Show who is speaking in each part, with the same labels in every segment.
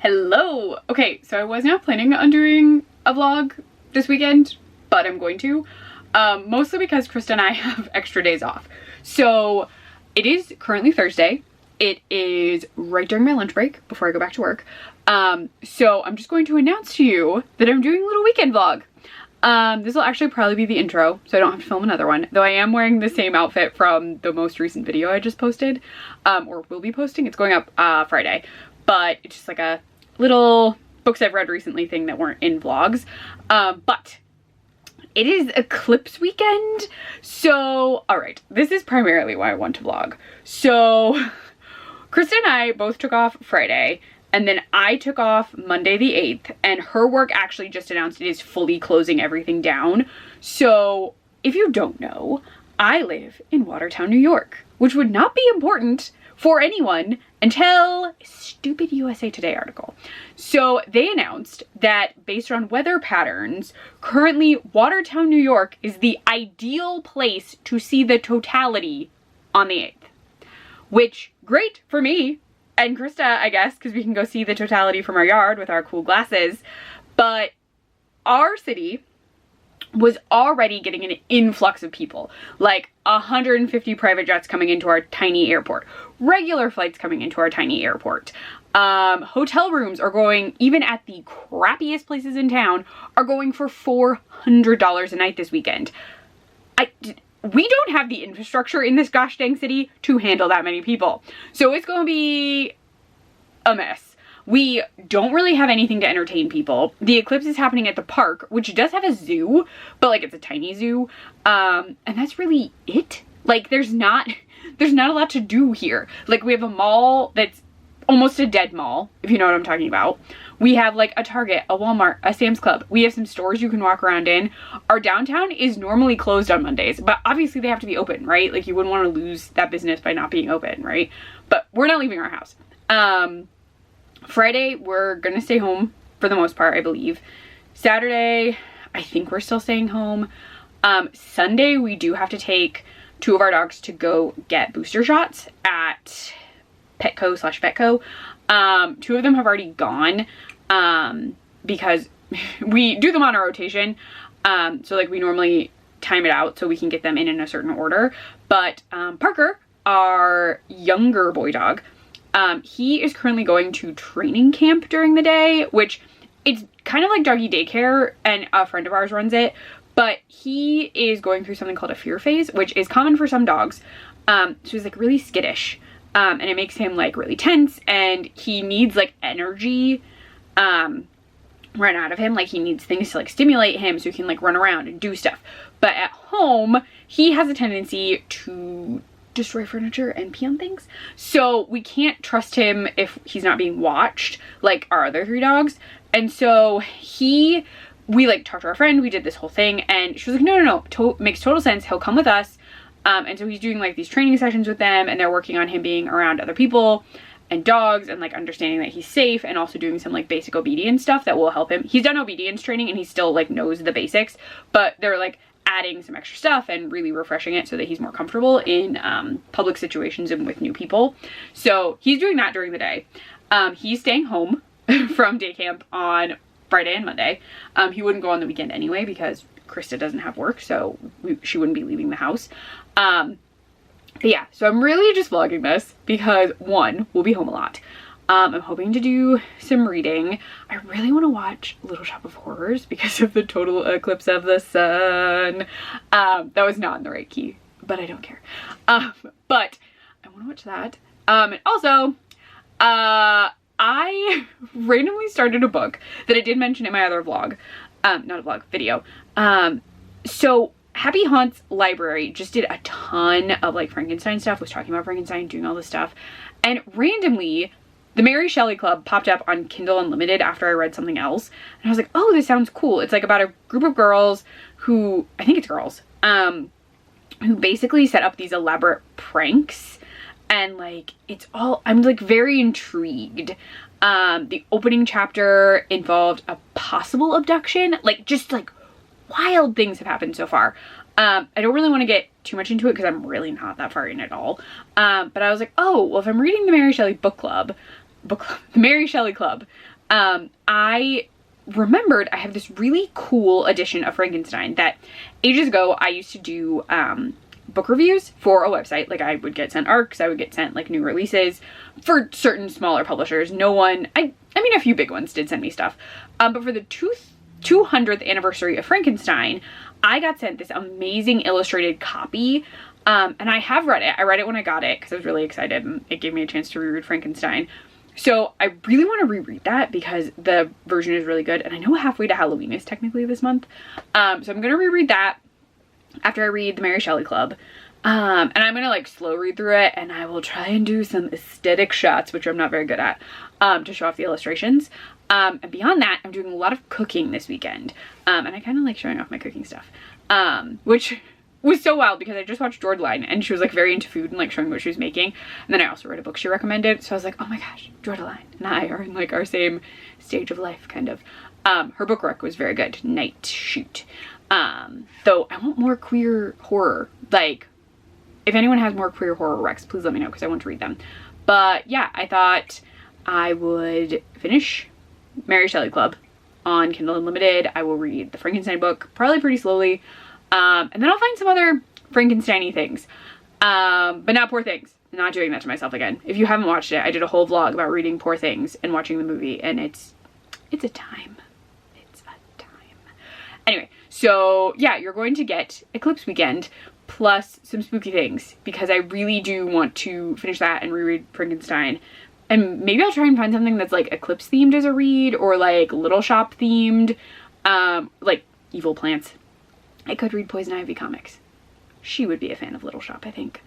Speaker 1: Hello! Okay, so I was not planning on doing a vlog this weekend, but I'm going to. Mostly because Krista and I have extra days off. So it is currently Thursday. It is right during my lunch break before I go back to work. So I'm just going to announce to you that I'm doing a little weekend vlog. This will actually probably be the intro, so I don't have to film another one. Though I am wearing the same outfit from the most recent video I just posted, or will be posting. It's going up Friday. But it's just like a little books I've read recently thing that weren't in vlogs. But it is Eclipse weekend. So, all right, this is primarily why I want to vlog. So, Krista and I both took off Friday, and then I took off Monday the 8th, and her work actually just announced it is fully closing everything down. So, if you don't know, I live in Watertown, New York, which would not be important for anyone until a stupid USA Today article. So they announced that based on weather patterns, currently Watertown, New York is the ideal place to see the totality on the 8th. Which, great for me and Krista, I guess, because we can go see the totality from our yard with our cool glasses. But our city was already getting an influx of people, like 150 private jets coming into our tiny airport, regular flights coming into our tiny airport. Hotel rooms are going, even at the crappiest places in town, are going for $400 a night this weekend. We don't have the infrastructure in this gosh dang city to handle that many people. So it's going to be a mess. We don't really have anything to entertain people. The Eclipse is happening at the park, which does have a zoo, but like it's a tiny zoo. And that's really it. Like there's not a lot to do here. Like we have a mall that's almost a dead mall, if you know what I'm talking about. We have like a Target, a Walmart, a Sam's Club. We have some stores you can walk around in. Our downtown is normally closed on Mondays, but obviously they have to be open, right? Like you wouldn't want to lose that business by not being open, right? But we're not leaving our house. Friday, we're gonna stay home for the most part, I believe. Saturday, I think we're still staying home. Sunday, we do have to take 2 of our dogs to go get booster shots at Petco/Vetco. 2 of them have already gone because we do them on a rotation. So like we normally time it out so we can get them in a certain order. But Parker, our younger boy dog, he is currently going to training camp during the day, which it's kind of like doggy daycare, and a friend of ours runs it, but he is going through something called a fear phase, which is common for some dogs. So he's like really skittish, and it makes him like really tense, and he needs like energy run out of him. Like he needs things to like stimulate him so he can like run around and do stuff. But at home, he has a tendency to destroy furniture and pee on things. So we can't trust him if he's not being watched like our other 3 dogs. And so we like talked to our friend, we did this whole thing, and she was like, no, makes total sense. He'll come with us. And so he's doing like these training sessions with them, and they're working on him being around other people and dogs and like understanding that he's safe, and also doing some like basic obedience stuff that will help him. He's done obedience training and he still like knows the basics, but they're like adding some extra stuff and really refreshing it so that he's more comfortable in public situations and with new people. So he's doing that during the day. He's staying home from day camp on Friday and Monday. He wouldn't go on the weekend anyway because Krista doesn't have work, so she wouldn't be leaving the house. Yeah, so I'm really just vlogging this because 1, we'll be home a lot. I'm hoping to do some reading. I really want to watch Little Shop of Horrors because of the total eclipse of the sun. That was not in the right key, but I don't care. But I want to watch that. And also, I randomly started a book that I did mention in my other vlog. Not a vlog, video. So Happy Haunts Library just did a ton of like Frankenstein stuff, was talking about Frankenstein, doing all this stuff. And randomly, the Mary Shelley Club popped up on Kindle Unlimited after I read something else. And I was like, oh, this sounds cool. It's like about a group of girls who, I think it's girls, who basically set up these elaborate pranks. And like, it's all, I'm like very intrigued. The opening chapter involved a possible abduction. Like just like wild things have happened so far. I don't really want to get too much into it because I'm really not that far in at all. But I was like, oh, well, if I'm reading the Mary Shelley Club, the Mary Shelley Club, I remembered I have this really cool edition of Frankenstein that ages ago I used to do book reviews for a website. Like, I would get sent ARCs, I would get sent like new releases for certain smaller publishers. No one, I mean a few big ones did send me stuff, but for the 200th anniversary of Frankenstein, I got sent this amazing illustrated copy, and I have read it. I read it when I got it because I was really excited and it gave me a chance to reread Frankenstein. So I really want to reread that because the version is really good, and I know halfway to Halloween is technically this month. So I'm going to reread that after I read the Mary Shelley Club. And I'm going to like slow read through it, and I will try and do some aesthetic shots, which I'm not very good at, to show off the illustrations. And beyond that, I'm doing a lot of cooking this weekend. And I kind of like showing off my cooking stuff, which was so wild because I just watched Jordaline and she was like very into food and like showing what she was making. And then I also read a book she recommended. So I was like, oh my gosh, Jordaline and I are in like our same stage of life, kind of. Her book rec was very good. Night Shoot. Though I want more queer horror. Like, if anyone has more queer horror recs, please let me know because I want to read them. But yeah, I thought I would finish Mary Shelley Club on Kindle Unlimited. I will read the Frankenstein book probably pretty slowly. And then I'll find some other Frankenstein-y things. But not Poor Things. I'm not doing that to myself again. If you haven't watched it, I did a whole vlog about reading Poor Things and watching the movie, and it's a time. It's a time. Anyway, so yeah, you're going to get Eclipse weekend plus some spooky things because I really do want to finish that and reread Frankenstein. And maybe I'll try and find something that's like Eclipse themed as a read, or like Little Shop themed, like Evil Plants. I could read Poison Ivy comics. She would be a fan of Little Shop, I think.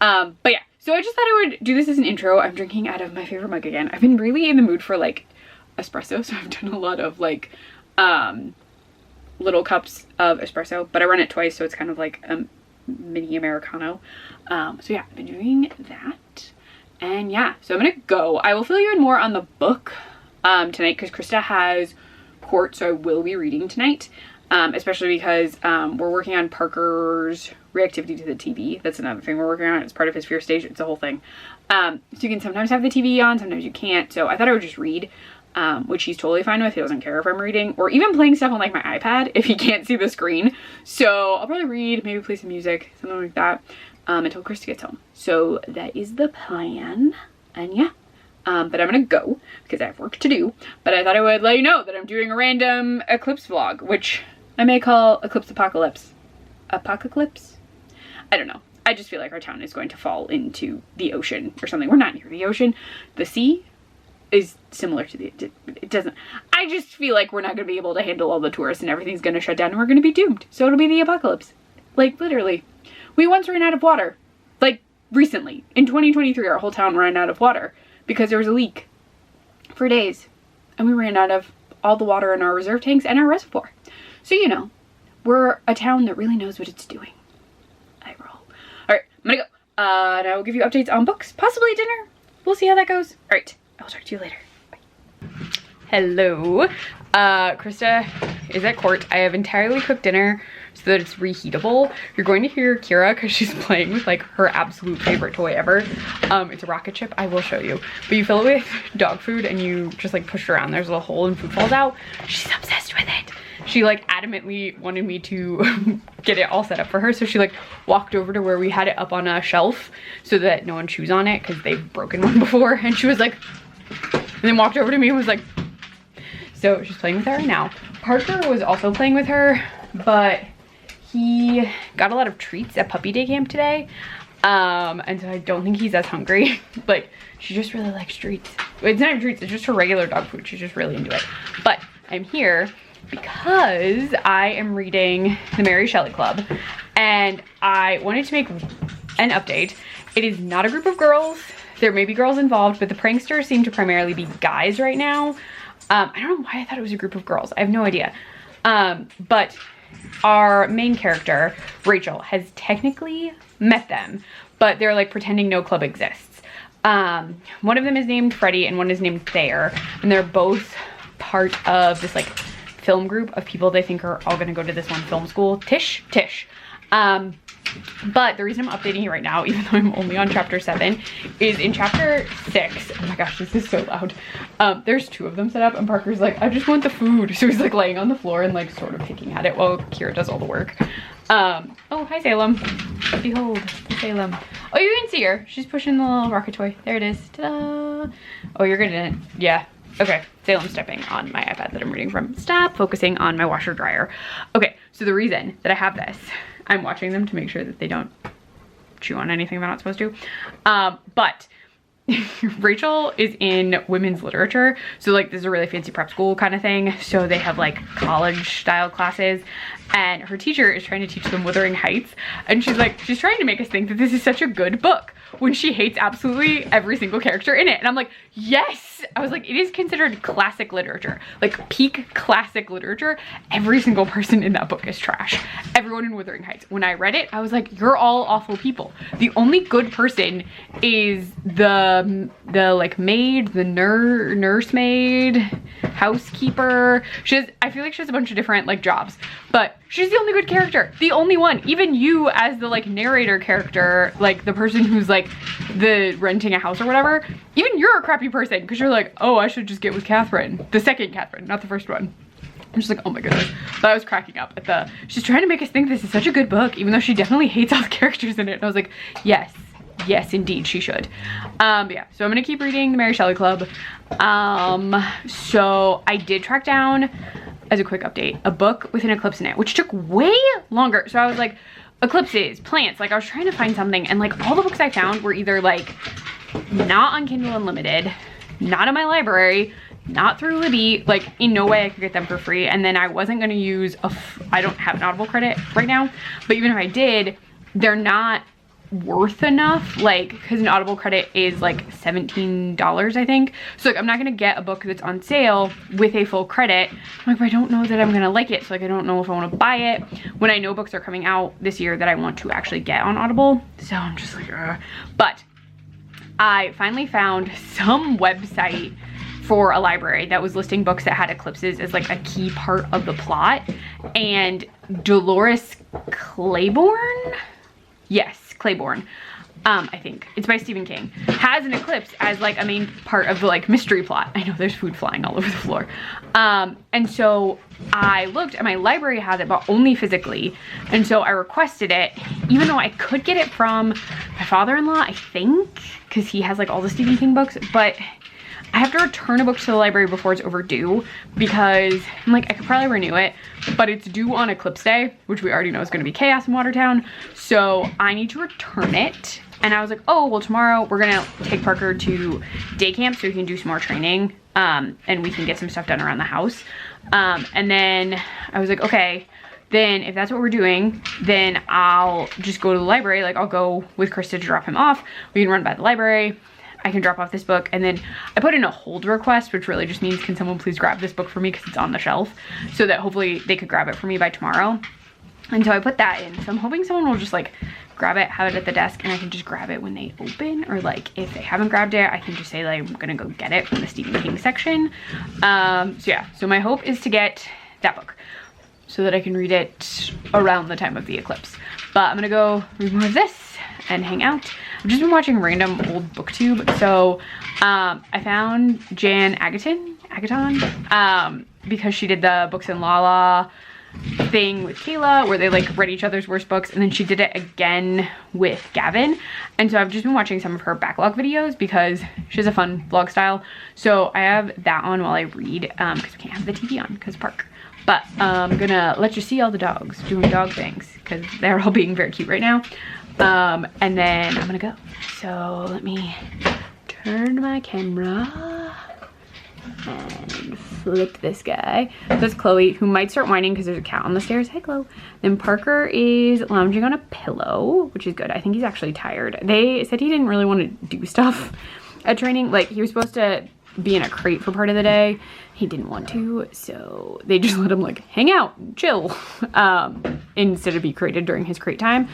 Speaker 1: But yeah, so I just thought I would do this as an intro. I'm drinking out of my favorite mug again. I've been really in the mood for like espresso, so I've done a lot of like little cups of espresso, but I run it twice, so it's kind of like a mini Americano. So yeah, I've been doing that. And yeah, so I'm gonna go. I will fill you in more on the book tonight because Krista has court, so I will be reading tonight. Especially because we're working on Parker's reactivity to the TV. That's another thing we're working on. It's part of his fear stage. It's a whole thing. So you can sometimes have the TV on, sometimes you can't. So I thought I would just read, which he's totally fine with. He doesn't care if I'm reading or even playing stuff on like my iPad if he can't see the screen. So I'll probably read, maybe play some music, something like that, until Krista gets home. So that is the plan. And yeah. But I'm gonna go because I have work to do. But I thought I would let you know that I'm doing a random Eclipse vlog, which I may call Eclipse Apocalypse. Apocalypse? I don't know. I just feel like our town is going to fall into the ocean or something. We're not near the ocean. The sea is similar to the, it doesn't, I just feel like we're not going to be able to handle all the tourists and everything's going to shut down and we're going to be doomed. So it'll be the apocalypse. Like, literally. We once ran out of water. Like, recently. In 2023, our whole town ran out of water because there was a leak for days. And we ran out of all the water in our reserve tanks and our reservoir. So, you know, we're a town that really knows what it's doing. I roll. All right, I'm gonna go. And I will give you updates on books, possibly dinner. We'll see how that goes. All right, I will talk to you later. Bye. Hello. Krista is at court. I have entirely cooked dinner so that it's reheatable. You're going to hear Kira because she's playing with like her absolute favorite toy ever. It's a rocket ship. I will show you. But you fill it with dog food and you just like push it around. There's a hole and food falls out. She's obsessed with it. She like adamantly wanted me to get it all set up for her. So she like walked over to where we had it up on a shelf so that no one chews on it because they've broken one before. And she was like, and then walked over to me and was like, so she's playing with her right now. Parker was also playing with her, but he got a lot of treats at puppy day camp today. And so I don't think he's as hungry. Like, she just really likes treats. It's not even treats, it's just her regular dog food. She's just really into it. But I'm here because I am reading the Mary Shelley Club and I wanted to make an update. It is not a group of girls. There may be girls involved, but the pranksters seem to primarily be guys right now. I don't know why I thought it was a group of girls. I have no idea. But our main character, Rachel, has technically met them, but they're like pretending no club exists. One of them is named Freddie and one is named Thayer, and they're both part of this like film group of people they think are all gonna go to this one film school. Tish. But the reason I'm updating you right now, even though I'm only on chapter 7, is in chapter 6. Oh my gosh, this is so loud. There's 2 of them set up and Parker's like, I just want the food. So he's like laying on the floor and like sort of picking at it while Kira does all the work. Oh, hi Salem. Behold, Salem. Oh, you can see her. She's pushing the little rocket toy. There it is. Ta-da. Oh, you're gonna, yeah. Okay, Salem's stepping on my iPad that I'm reading from. Stop focusing on my washer dryer. Okay, so the reason that I have this, I'm watching them to make sure that they don't chew on anything they're not supposed to. But Rachel is in women's literature. So like this is a really fancy prep school kind of thing. So they have like college style classes and her teacher is trying to teach them Wuthering Heights. And she's like, she's trying to make us think that this is such a good book when she hates absolutely every single character in it. And I'm like, yes. I was like, it is considered classic literature, like peak classic literature. Every single person in that book is trash. Everyone in Wuthering Heights. When I read it, I was like, you're all awful people. The only good person is the like maid, the nursemaid, housekeeper. I feel like she has a bunch of different like jobs, but she's the only good character. The only one. Even you as the like narrator character, like the person who's like the renting a house or whatever, even you're a crappy person because you're like, oh, I should just get with Catherine. The second Catherine, not the first one. I'm just like, oh my goodness. But I was cracking up at she's trying to make us think this is such a good book, even though she definitely hates all the characters in it. And I was like, yes. Yes, indeed, she should. Yeah, so I'm gonna keep reading the Mary Shelley Club. So I did track down, as a quick update, a book with an eclipse in it, which took way longer. So I was like, eclipses, plants, like I was trying to find something, and like all the books I found were either like not on Kindle Unlimited, not in my library, not through Libby, like in no way I could get them for free. And then I wasn't gonna use I don't have an Audible credit right now, but even if I did, they're not worth enough, like because an Audible credit is like $17, I think. So like I'm not gonna get a book that's on sale with a full credit. I'm like, but I don't know that I'm gonna like it, so like I don't know if I want to buy it when I know books are coming out this year that I want to actually get on Audible. So I'm just like, ugh. But I finally found some website for a library that was listing books that had eclipses as like a key part of the plot, and Dolores Claiborne, yes, Claiborne, I think it's by Stephen King, has an eclipse as like a main part of the like mystery plot. I know there's food flying all over the floor. And so I looked and my library has it, but only physically. And so I requested it, even though I could get it from my father-in-law, I think, because he has like all the Stephen King books, but I have to return a book to the library before it's overdue because I'm like, I could probably renew it, but it's due on Eclipse Day, which we already know is going to be chaos in Watertown. So I need to return it. And I was like, oh, well, tomorrow we're going to take Parker to day camp so he can do some more training, and we can get some stuff done around the house. And then I was like, okay, then if that's what we're doing, then I'll just go to the library. Like I'll go with Krista to drop him off. We can run by the library. I can drop off this book, and then I put in a hold request, which really just means, can someone please grab this book for me because it's on the shelf, so that hopefully they could grab it for me by tomorrow. And so I put that in. So I'm hoping someone will just like grab it, have it at the desk, and I can just grab it when they open, or like if they haven't grabbed it, I can just say like I'm gonna go get it from the Stephen King section. So yeah, so my hope is to get that book so that I can read it around the time of the eclipse. But I'm gonna go read more of this and hang out. I've just been watching random old booktube. So I found Jan Agaton, because she did the Books in Lala thing with Kayla where they like read each other's worst books, and then she did it again with Gavin. And so I've just been watching some of her backlog videos because she has a fun vlog style. So I have that on while I read, because we can't have the TV on because Park. But I'm gonna let you see all the dogs doing dog things because they're all being very cute right now. And then I'm gonna go. So let me turn my camera and flip this guy. So that's Chloe, who might start whining because there's a cat on the stairs. Hi, Chloe. Then Parker is lounging on a pillow, which is good. I think he's actually tired. They said he didn't really want to do stuff at training. Like he was supposed to be in a crate for part of the day. He didn't want to, so they just let him like hang out, chill, instead of be crated during his crate time.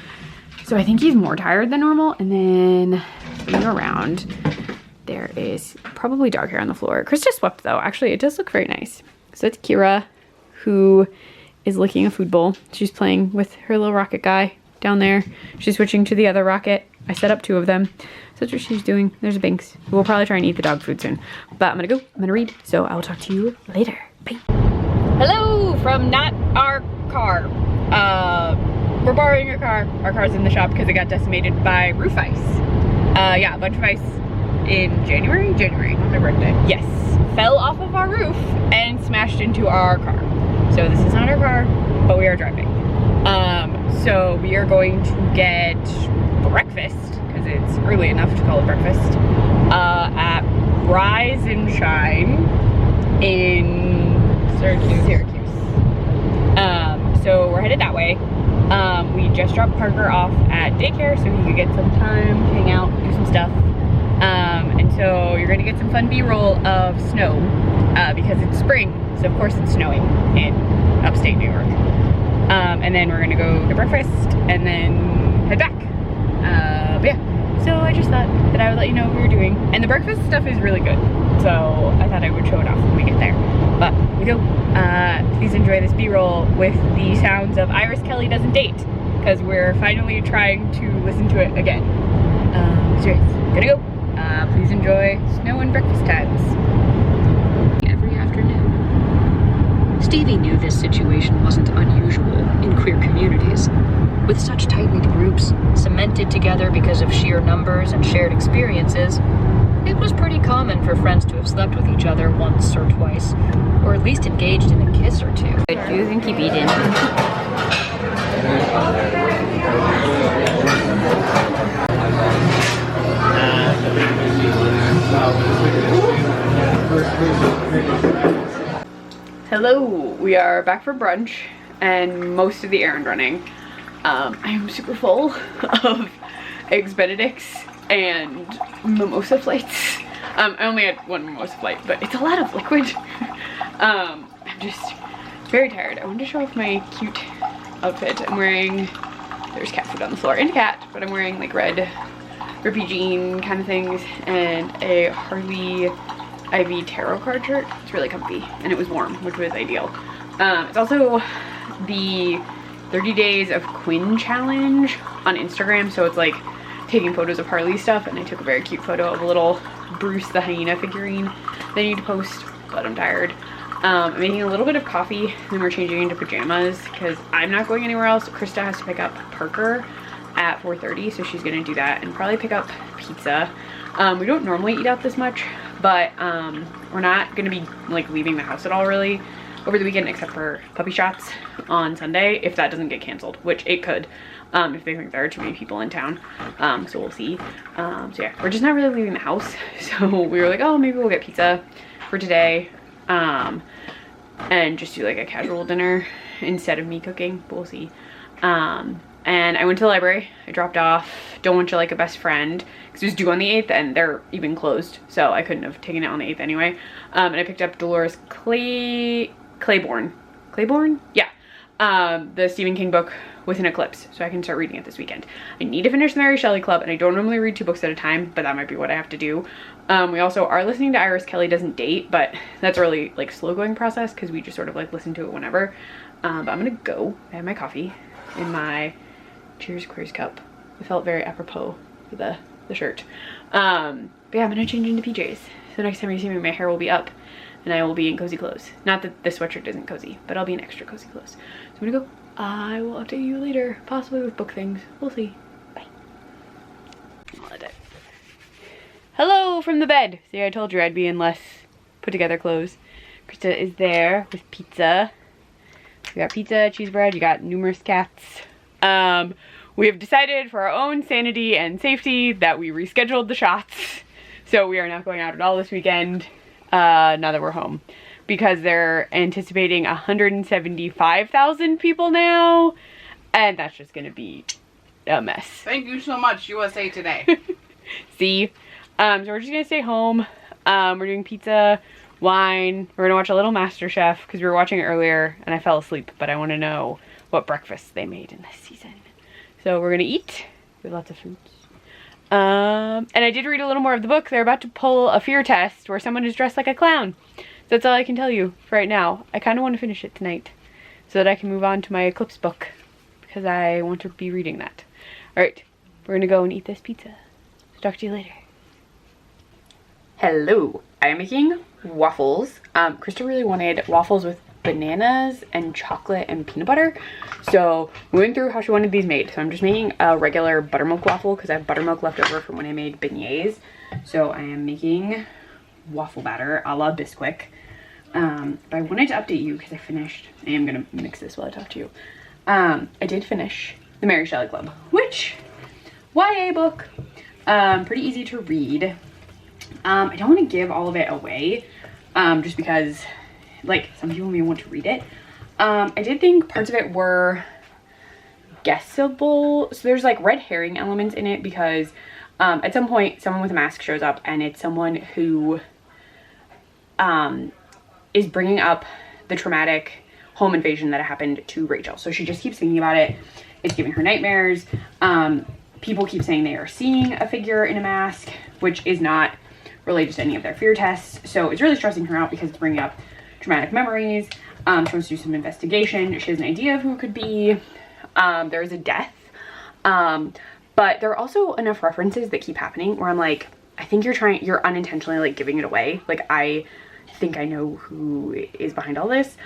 Speaker 1: So I think he's more tired than normal. And then spinning around, there is probably dog hair on the floor. Krista swept though. Actually, it does look very nice. So it's Kira, who is licking a food bowl. She's playing with her little rocket guy. down there. She's switching to the other rocket. I set up 2 of them. So that's what she's doing. There's a Binks. We'll probably try and eat the dog food soon. But I'm gonna go. I'm gonna read. So I will talk to you later. Bye. Hello from not our car. We're borrowing a car. Our car's in the shop because it got decimated by roof ice. Yeah, a bunch of ice in January, on my birthday. Yes, fell off of our roof and smashed into our car. So this is not our car, but we are driving. So we are going to get breakfast, because it's early enough to call it breakfast, at Rise and Shine in Syracuse. So we're headed that way. We just dropped Parker off at daycare so he could get some time to hang out, do some stuff. And so you're gonna get some fun B-roll of snow because it's spring, so of course it's snowing in upstate New York. And then we're gonna go to breakfast and then head back. But yeah, so I just thought that I would let you know what we were doing. And the breakfast stuff is really good, so I thought I would show it off when we get there. But we go. Please enjoy this B-roll with the sounds of Iris Kelly Doesn't Date, because we're finally trying to listen to it again. So yeah, gonna go. Please enjoy snow and breakfast times.
Speaker 2: Every afternoon. Stevie knew this situation wasn't unusual in queer communities. With such tight-knit groups, cemented together because of sheer numbers and shared experiences, it was pretty common for friends to have slept with each other once or twice, or at least engaged in a kiss or 2.
Speaker 1: You can keep eating. Hello, we are back for brunch and most of the errand running. I am super full of Eggs Benedicts and mimosa flights. I only had 1 mimosa flight, but it's a lot of liquid. I'm just very tired. I wanted to show off my cute outfit. I'm wearing, there's cat food on the floor and a cat, but I'm wearing like red rippy jean kind of things and a Harley Ivy tarot card shirt. It's really comfy and it was warm, which was ideal. It's also the 30 Days of Quinn challenge on Instagram, so it's like taking photos of Harley stuff, and I took a very cute photo of a little Bruce the hyena figurine that I need to post, but I'm tired. I'm making a little bit of coffee, then we're changing into pajamas because I'm not going anywhere else. Krista has to pick up Parker at 4:30, so she's gonna do that and probably pick up pizza. We don't normally eat out this much, but we're not gonna be like leaving the house at all really over the weekend, except for puppy shots on Sunday, if that doesn't get canceled, which it could, if they think there are too many people in town. So we'll see. So yeah, we're just not really leaving the house. So we were like, oh, maybe we'll get pizza for today, and just do like a casual dinner instead of me cooking, but we'll see. And I went to the library. I dropped off Don't Want You Like a Best Friend because it was due on the 8th and they're even closed, so I couldn't have taken it on the 8th anyway. And I picked up Dolores Claiborne? Yeah. The Stephen King book with an Eclipse, so I can start reading it this weekend. I need to finish the Mary Shelley Club, and I don't normally read 2 books at a time, but that might be what I have to do. We also are listening to Iris Kelly Doesn't Date, but that's a really like slow going process because we just sort of like listen to it whenever. But I'm gonna go. I have my coffee in my Cheers Queers cup. It felt very apropos for the shirt. But yeah, I'm gonna change into PJs. So next time you see me, my hair will be up and I will be in cozy clothes. Not that this sweatshirt isn't cozy, but I'll be in extra cozy clothes. So I'm gonna go. I will update you later, possibly with book things. We'll see. Bye. Hello from the bed. See, I told you I'd be in less put together clothes. Krista is there with pizza. We got pizza, cheese bread, you got numerous cats. We have decided for our own sanity and safety that we rescheduled the shots. So we are not going out at all this weekend, now that we're home. Because they're anticipating 175,000 people now. And that's just gonna be a mess.
Speaker 3: Thank you so much, USA Today.
Speaker 1: See? So we're just gonna stay home. We're doing pizza, wine. We're gonna watch a little MasterChef because we were watching it earlier and I fell asleep, but I wanna know what breakfast they made in this season. So we're gonna eat with lots of fruits. And I did read a little more of the book. They're about to pull a fear test where someone is dressed like a clown. So that's all I can tell you for right now. I kind of want to finish it tonight so that I can move on to my Eclipse book. because I want to be reading that. All right, we're gonna go and eat this pizza. So talk to you later. Hello, I am making waffles. Krista really wanted waffles with bananas and chocolate and peanut butter. So we went through how she wanted these made. So I'm just making a regular buttermilk waffle because I have buttermilk left over from when I made beignets. So I am making waffle batter a la Bisquick. But I wanted to update you because I am gonna mix this while I talk to you. I did finish the Mary Shelley Club, which YA book, pretty easy to read. I don't want to give all of it away, just because like some people may want to read it. I did think parts of it were guessable. So there's like red herring elements in it because at some point someone with a mask shows up and it's someone who is bringing up the traumatic home invasion that happened to Rachel. So she just keeps thinking about it. It's giving her nightmares. People keep saying they are seeing a figure in a mask, which is not related to any of their fear tests. So it's really stressing her out because it's bringing up traumatic memories. She wants to do some investigation. She has an idea of who it could be. There is a death. But there are also enough references that keep happening where I'm like, I think you're unintentionally like giving it away. Like I think I know who is behind all this.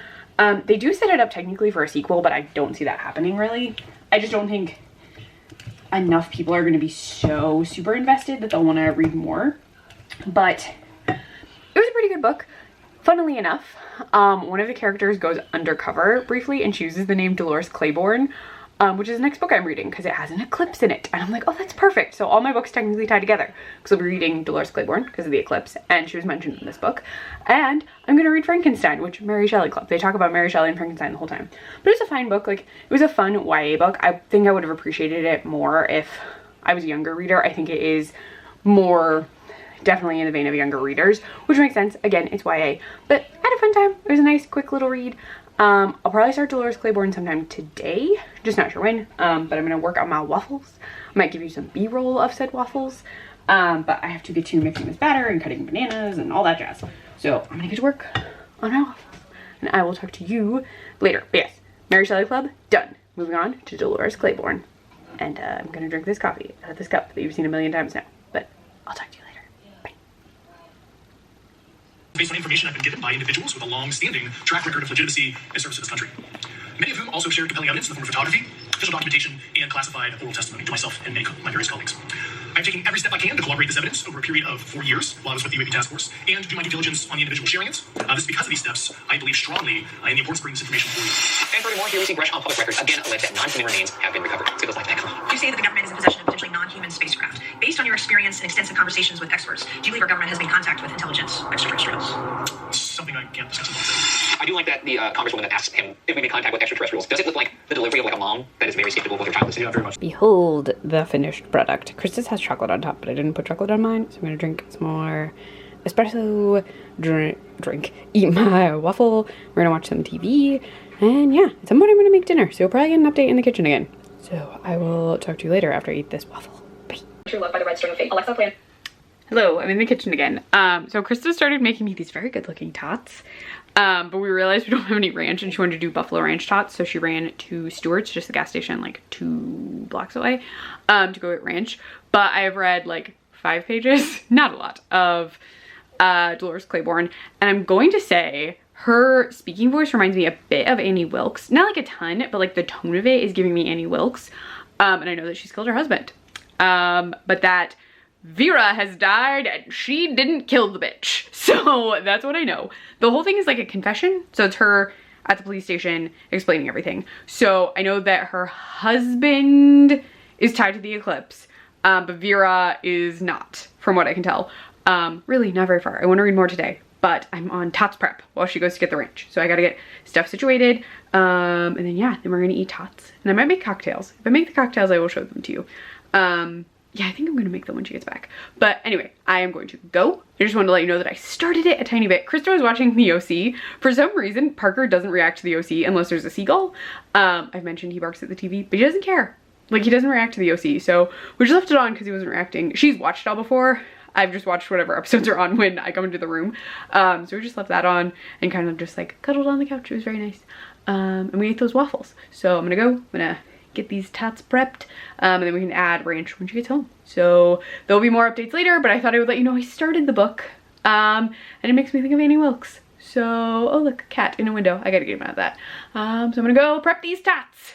Speaker 1: They do set it up technically for a sequel, but I don't see that happening really. I just don't think enough people are going to be so super invested that they'll want to read more. But it was a pretty good book. Funnily enough, one of the characters goes undercover briefly and she uses the name Dolores Claiborne, which is the next book I'm reading because it has an eclipse in it. And I'm like, oh, that's perfect. So all my books technically tie together because I'll be reading Dolores Claiborne because of the eclipse and she was mentioned in this book. And I'm going to read Frankenstein, which Mary Shelley Club. They talk about Mary Shelley and Frankenstein the whole time. But it's a fine book. Like, it was a fun YA book. I think I would have appreciated it more if I was a younger reader. I think it is more definitely in the vein of younger readers, which makes sense. Again, it's YA, but I had a fun time. It was a nice, quick little read. I'll probably start Dolores Claiborne sometime today. Just not sure when, but I'm gonna work on my waffles. I might give you some B-roll of said waffles, but I have to get to mixing this batter and cutting bananas and all that jazz. So I'm gonna get to work on my waffles, and I will talk to you later. But yes, Mary Shelley Club, done. Moving on to Dolores Claiborne. And I'm gonna drink this coffee out of this cup that you've seen a million times now, but I'll talk to you later.
Speaker 4: Based on information I've been given by individuals with a long-standing track record of legitimacy and service to this country. Many of whom also shared compelling evidence in the form of photography, official documentation, and classified oral testimony to myself and my various colleagues. I'm taking every step I can to corroborate this evidence over a period of 4 years while I was with the UAP Task Force and do my due diligence on the individual sharing it. This is because of these steps, I believe strongly in the importance of bringing this information forward.
Speaker 5: And furthermore, here we see Bresh on public records again allege that non-human remains have been recovered. So it goes like that.
Speaker 6: You say that the government is in possession of potentially non-human spacecraft. Based on your experience and extensive conversations with experts, do you believe our government has made contact with intelligence extraterrestrials?
Speaker 4: Something I can't discuss about.
Speaker 5: I do like that the congresswoman that asks him if we made contact with extraterrestrials. Does it look like the delivery of like a mom that is very skeptical with her child?
Speaker 4: Yeah, very much.
Speaker 1: Behold the finished product. Krista's has chocolate on top, but I didn't put chocolate on mine, so I'm gonna drink some more espresso, eat my waffle. We're gonna watch some TV, and yeah, at some point I'm gonna make dinner, so you'll probably get an update in the kitchen again. So I will talk to you later after I eat this waffle. Bye.
Speaker 6: True love by the red string of fate. Alexa, plan.
Speaker 1: Hello, I'm in the kitchen again. So Krista started making me these very good looking tots. But we realized we don't have any ranch and she wanted to do buffalo ranch tots. So she ran to Stewart's, just the gas station like 2 blocks away, to go get ranch. But I have read like 5 pages, not a lot, of Dolores Claiborne. And I'm going to say her speaking voice reminds me a bit of Annie Wilkes. Not like a ton, but like the tone of it is giving me Annie Wilkes. And I know that she's killed her husband. But that Vera has died and she didn't kill the bitch. So that's what I know. The whole thing is like a confession. So it's her at the police station explaining everything. So I know that her husband is tied to the eclipse, but Vera is not, from what I can tell. Really not very far. I want to read more today, but I'm on tots prep while she goes to get the ranch. So I gotta get stuff situated. And then yeah, then we're gonna eat tots. And I might make cocktails. If I make the cocktails, I will show them to you. Yeah, I think I'm gonna make them when she gets back. But anyway, I am going to go. I just wanted to let you know that I started it a tiny bit. Krista was watching the OC. For some reason, Parker doesn't react to the OC unless there's a seagull. I've mentioned he barks at the TV, but he doesn't care. Like, he doesn't react to the OC. So we just left it on because he wasn't reacting. She's watched it all before. I've just watched whatever episodes are on when I come into the room. So we just left that on and kind of just like cuddled on the couch. It was very nice. And we ate those waffles. So I'm gonna go, I'm gonna get these tots prepped, and then we can add ranch when she gets home. So there'll be more updates later, but I thought I would let you know I started the book, and it makes me think of Annie Wilkes. So, oh look, cat in a window. I gotta get him out of that. So I'm gonna go prep these tots.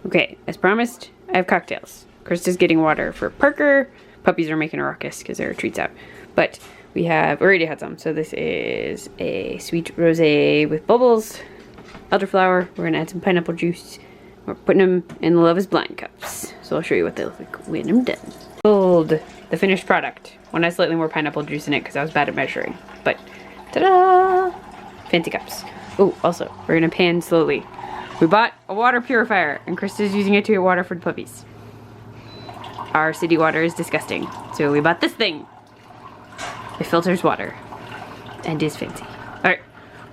Speaker 1: Okay, as promised, I have cocktails. Krista's getting water for Parker. Puppies are making a ruckus because there are treats out. But we already had some. So this is a sweet rosé with bubbles, elderflower. We're gonna add some pineapple juice. We're putting them in the Love is Blind cups. So I'll show you what they look like when I'm done. Sold the finished product. One has slightly more pineapple juice in it because I was bad at measuring. But, ta-da! Fancy cups. Oh, also, we're gonna pan slowly. We bought a water purifier, and Krista's using it to get water for the puppies. Our city water is disgusting, so we bought this thing. It filters water, and is fancy. Alright,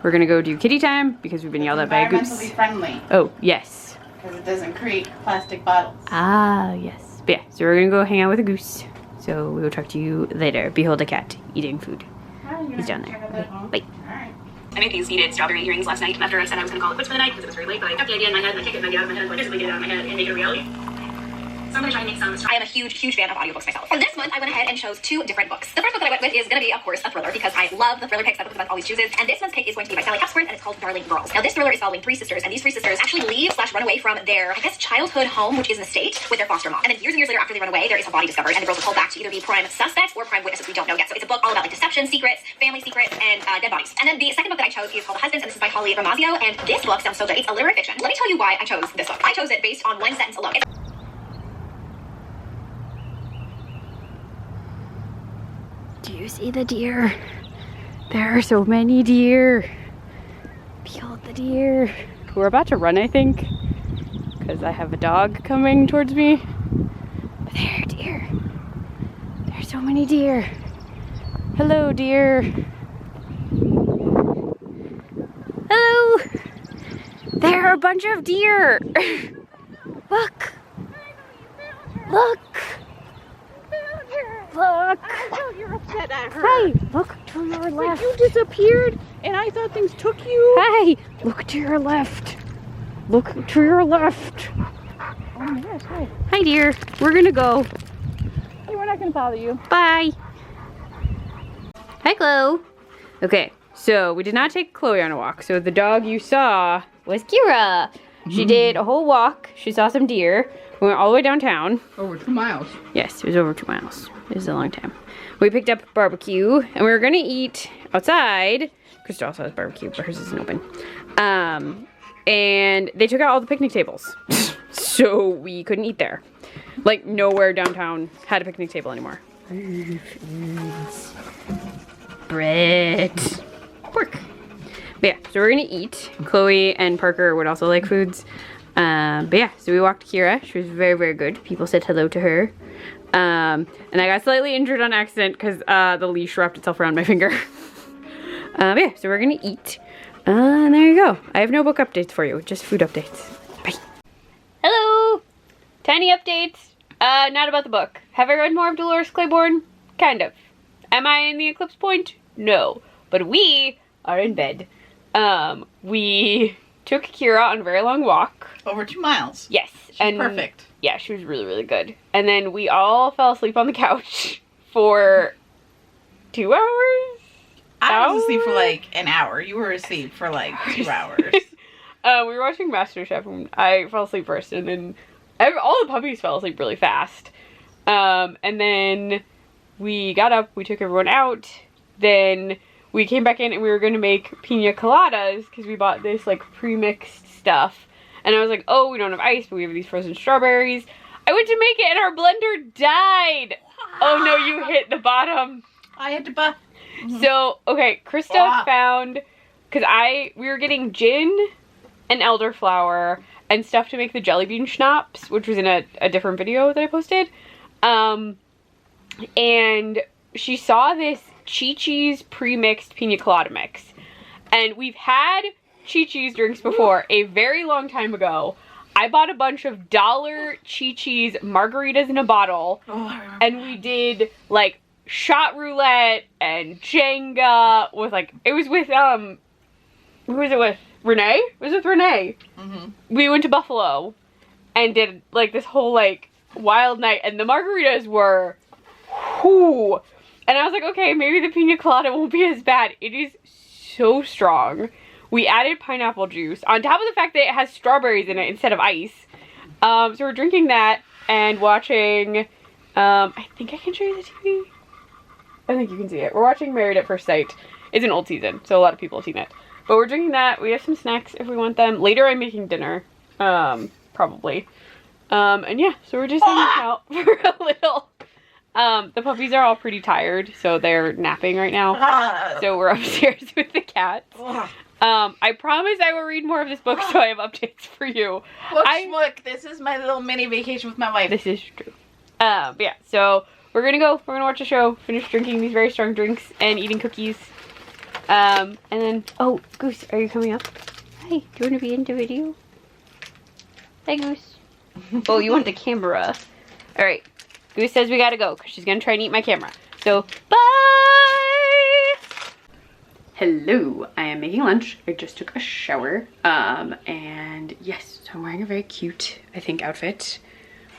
Speaker 1: we're gonna go do kitty time, because we've been yelled at by a goose.
Speaker 3: Environmentally friendly,
Speaker 1: Oh, yes.
Speaker 3: because it doesn't create plastic bottles.
Speaker 1: Ah, yes. But yeah, so we're gonna go hang out with a goose. So we will talk to you later. Behold a cat eating food. He's down there. Okay, bye.
Speaker 6: I made these seeded strawberry earrings last night after I said I was going to call it quits for the night because it was very late, but I got the idea in my head and I can't get it out of my head, so I physically get it out of my head and make it a reality. So I'm going to try and make some. I am a huge fan of audiobooks myself. For this month, I went ahead and chose 2 different books. The first book that I went with is going to be, of course, a thriller because I love the thriller picks that Book always chooses. And this month's pick is going to be by Sally Hepsworth and it's called Darling Girls. Now, this thriller is following 3 sisters, and these 3 sisters actually leave/run away from their, I guess, childhood home, which is an estate, with their foster mom. And then years and years later, after they run away, there is a body discovered, and the girls are called back to either be prime suspects or prime witnesses. We don't know yet. So it's a book all about like deception, secrets, family secrets, and dead bodies. And then the second book that I chose is called The Husbands, and this is by Holly Ramazio. And this book sounds so good. It's a literary fiction. Let me tell you why I chose this book. I chose it based on one sentence alone.
Speaker 1: Do you see the deer? There are so many deer. Behold the deer. We're about to run, I think, because I have a dog coming towards me. But there are deer. There's so many deer. Hello, deer. Hello. There are a bunch of deer. Look. Look. Look!
Speaker 3: You're upset at her.
Speaker 1: Hey, look to your left.
Speaker 3: You disappeared, and I thought things took you.
Speaker 1: Hey, look to your left. Look to your left.
Speaker 3: Oh my gosh, hi.
Speaker 1: Hi, dear. We're gonna go.
Speaker 3: Hey, we're not gonna bother you.
Speaker 1: Bye. Hi, Chloe. Okay, so we did not take Chloe on a walk. So the dog you saw was Kira. She did a whole walk. She saw some deer. We went all the way downtown.
Speaker 3: Over 2 miles.
Speaker 1: Yes, it was over 2 miles. It was a long time. We picked up barbecue, and we were gonna eat outside. Krista also has barbecue, but hers isn't open. And they took out all the picnic tables. So we couldn't eat there. Like, nowhere downtown had a picnic table anymore. Bread. Pork. But yeah, so we're gonna eat. Chloe and Parker would also like foods. But yeah, so we walked Kira. She was very, very good. People said hello to her. And I got slightly injured on accident because the leash wrapped itself around my finger. But yeah, so we're gonna eat. And there you go. I have no book updates for you, just food updates. Bye. Hello! Tiny updates. Not about the book. Have I read more of Dolores Claiborne? Kind of. Am I in the Eclipse point? No. But we are in bed. We took Kira on a very long walk.
Speaker 3: Over 2 miles.
Speaker 1: Yes.
Speaker 3: She's perfect.
Speaker 1: Yeah, she was really, really good. And then we all fell asleep on the couch for 2 hours?
Speaker 3: I was asleep for like an hour. You were asleep for like 2 hours.
Speaker 1: We were watching MasterChef and I fell asleep first, and then all the puppies fell asleep really fast. And then we got up, we took everyone out, then we came back in and we were going to make pina coladas because we bought this like pre-mixed stuff. And I was like, oh, we don't have ice, but we have these frozen strawberries. I went to make it and our blender died. Oh no, you hit the bottom.
Speaker 3: I had to buy.
Speaker 1: So, okay, Krista found, because we were getting gin and elderflower and stuff to make the jelly bean schnapps, which was in a different video that I posted. And she saw this Chi-Chi's pre-mixed pina colada mix. And we've had Chi-Chi's drinks before a very long time ago. I bought a bunch of $1 Chi-Chi's margaritas in a bottle. And we did like shot roulette and Jenga with like, it was with, who was it with? Renee? It was with Renee.
Speaker 3: Mm-hmm.
Speaker 1: We went to Buffalo and did like this whole like wild night, and the margaritas were whoo. And I was like, okay, maybe the pina colada won't be as bad. It is so strong. We added pineapple juice on top of the fact that it has strawberries in it instead of ice. So we're drinking that and watching, I think I can show you the TV. I think you can see it. We're watching Married at First Sight. It's an old season, so a lot of people have seen it. But we're drinking that. We have some snacks if we want them. Later I'm making dinner, probably. And yeah, so we're just hanging out for a little. The puppies are all pretty tired, so they're napping right now. So we're upstairs with the cats. I promise I will read more of this book, so I have updates for you.
Speaker 3: Look, this is my little mini vacation with my wife.
Speaker 1: This is true. But yeah, so we're gonna watch a show, finish drinking these very strong drinks, and eating cookies. And then, oh, Goose, are you coming up? Hi, do you want to be in the video? Hi, Goose. Oh, you want the camera. Alright. Goose says we gotta go because she's gonna try and eat my camera. So, bye! Hello, I am making lunch. I just took a shower. And yes, so I'm wearing a very cute, I think, outfit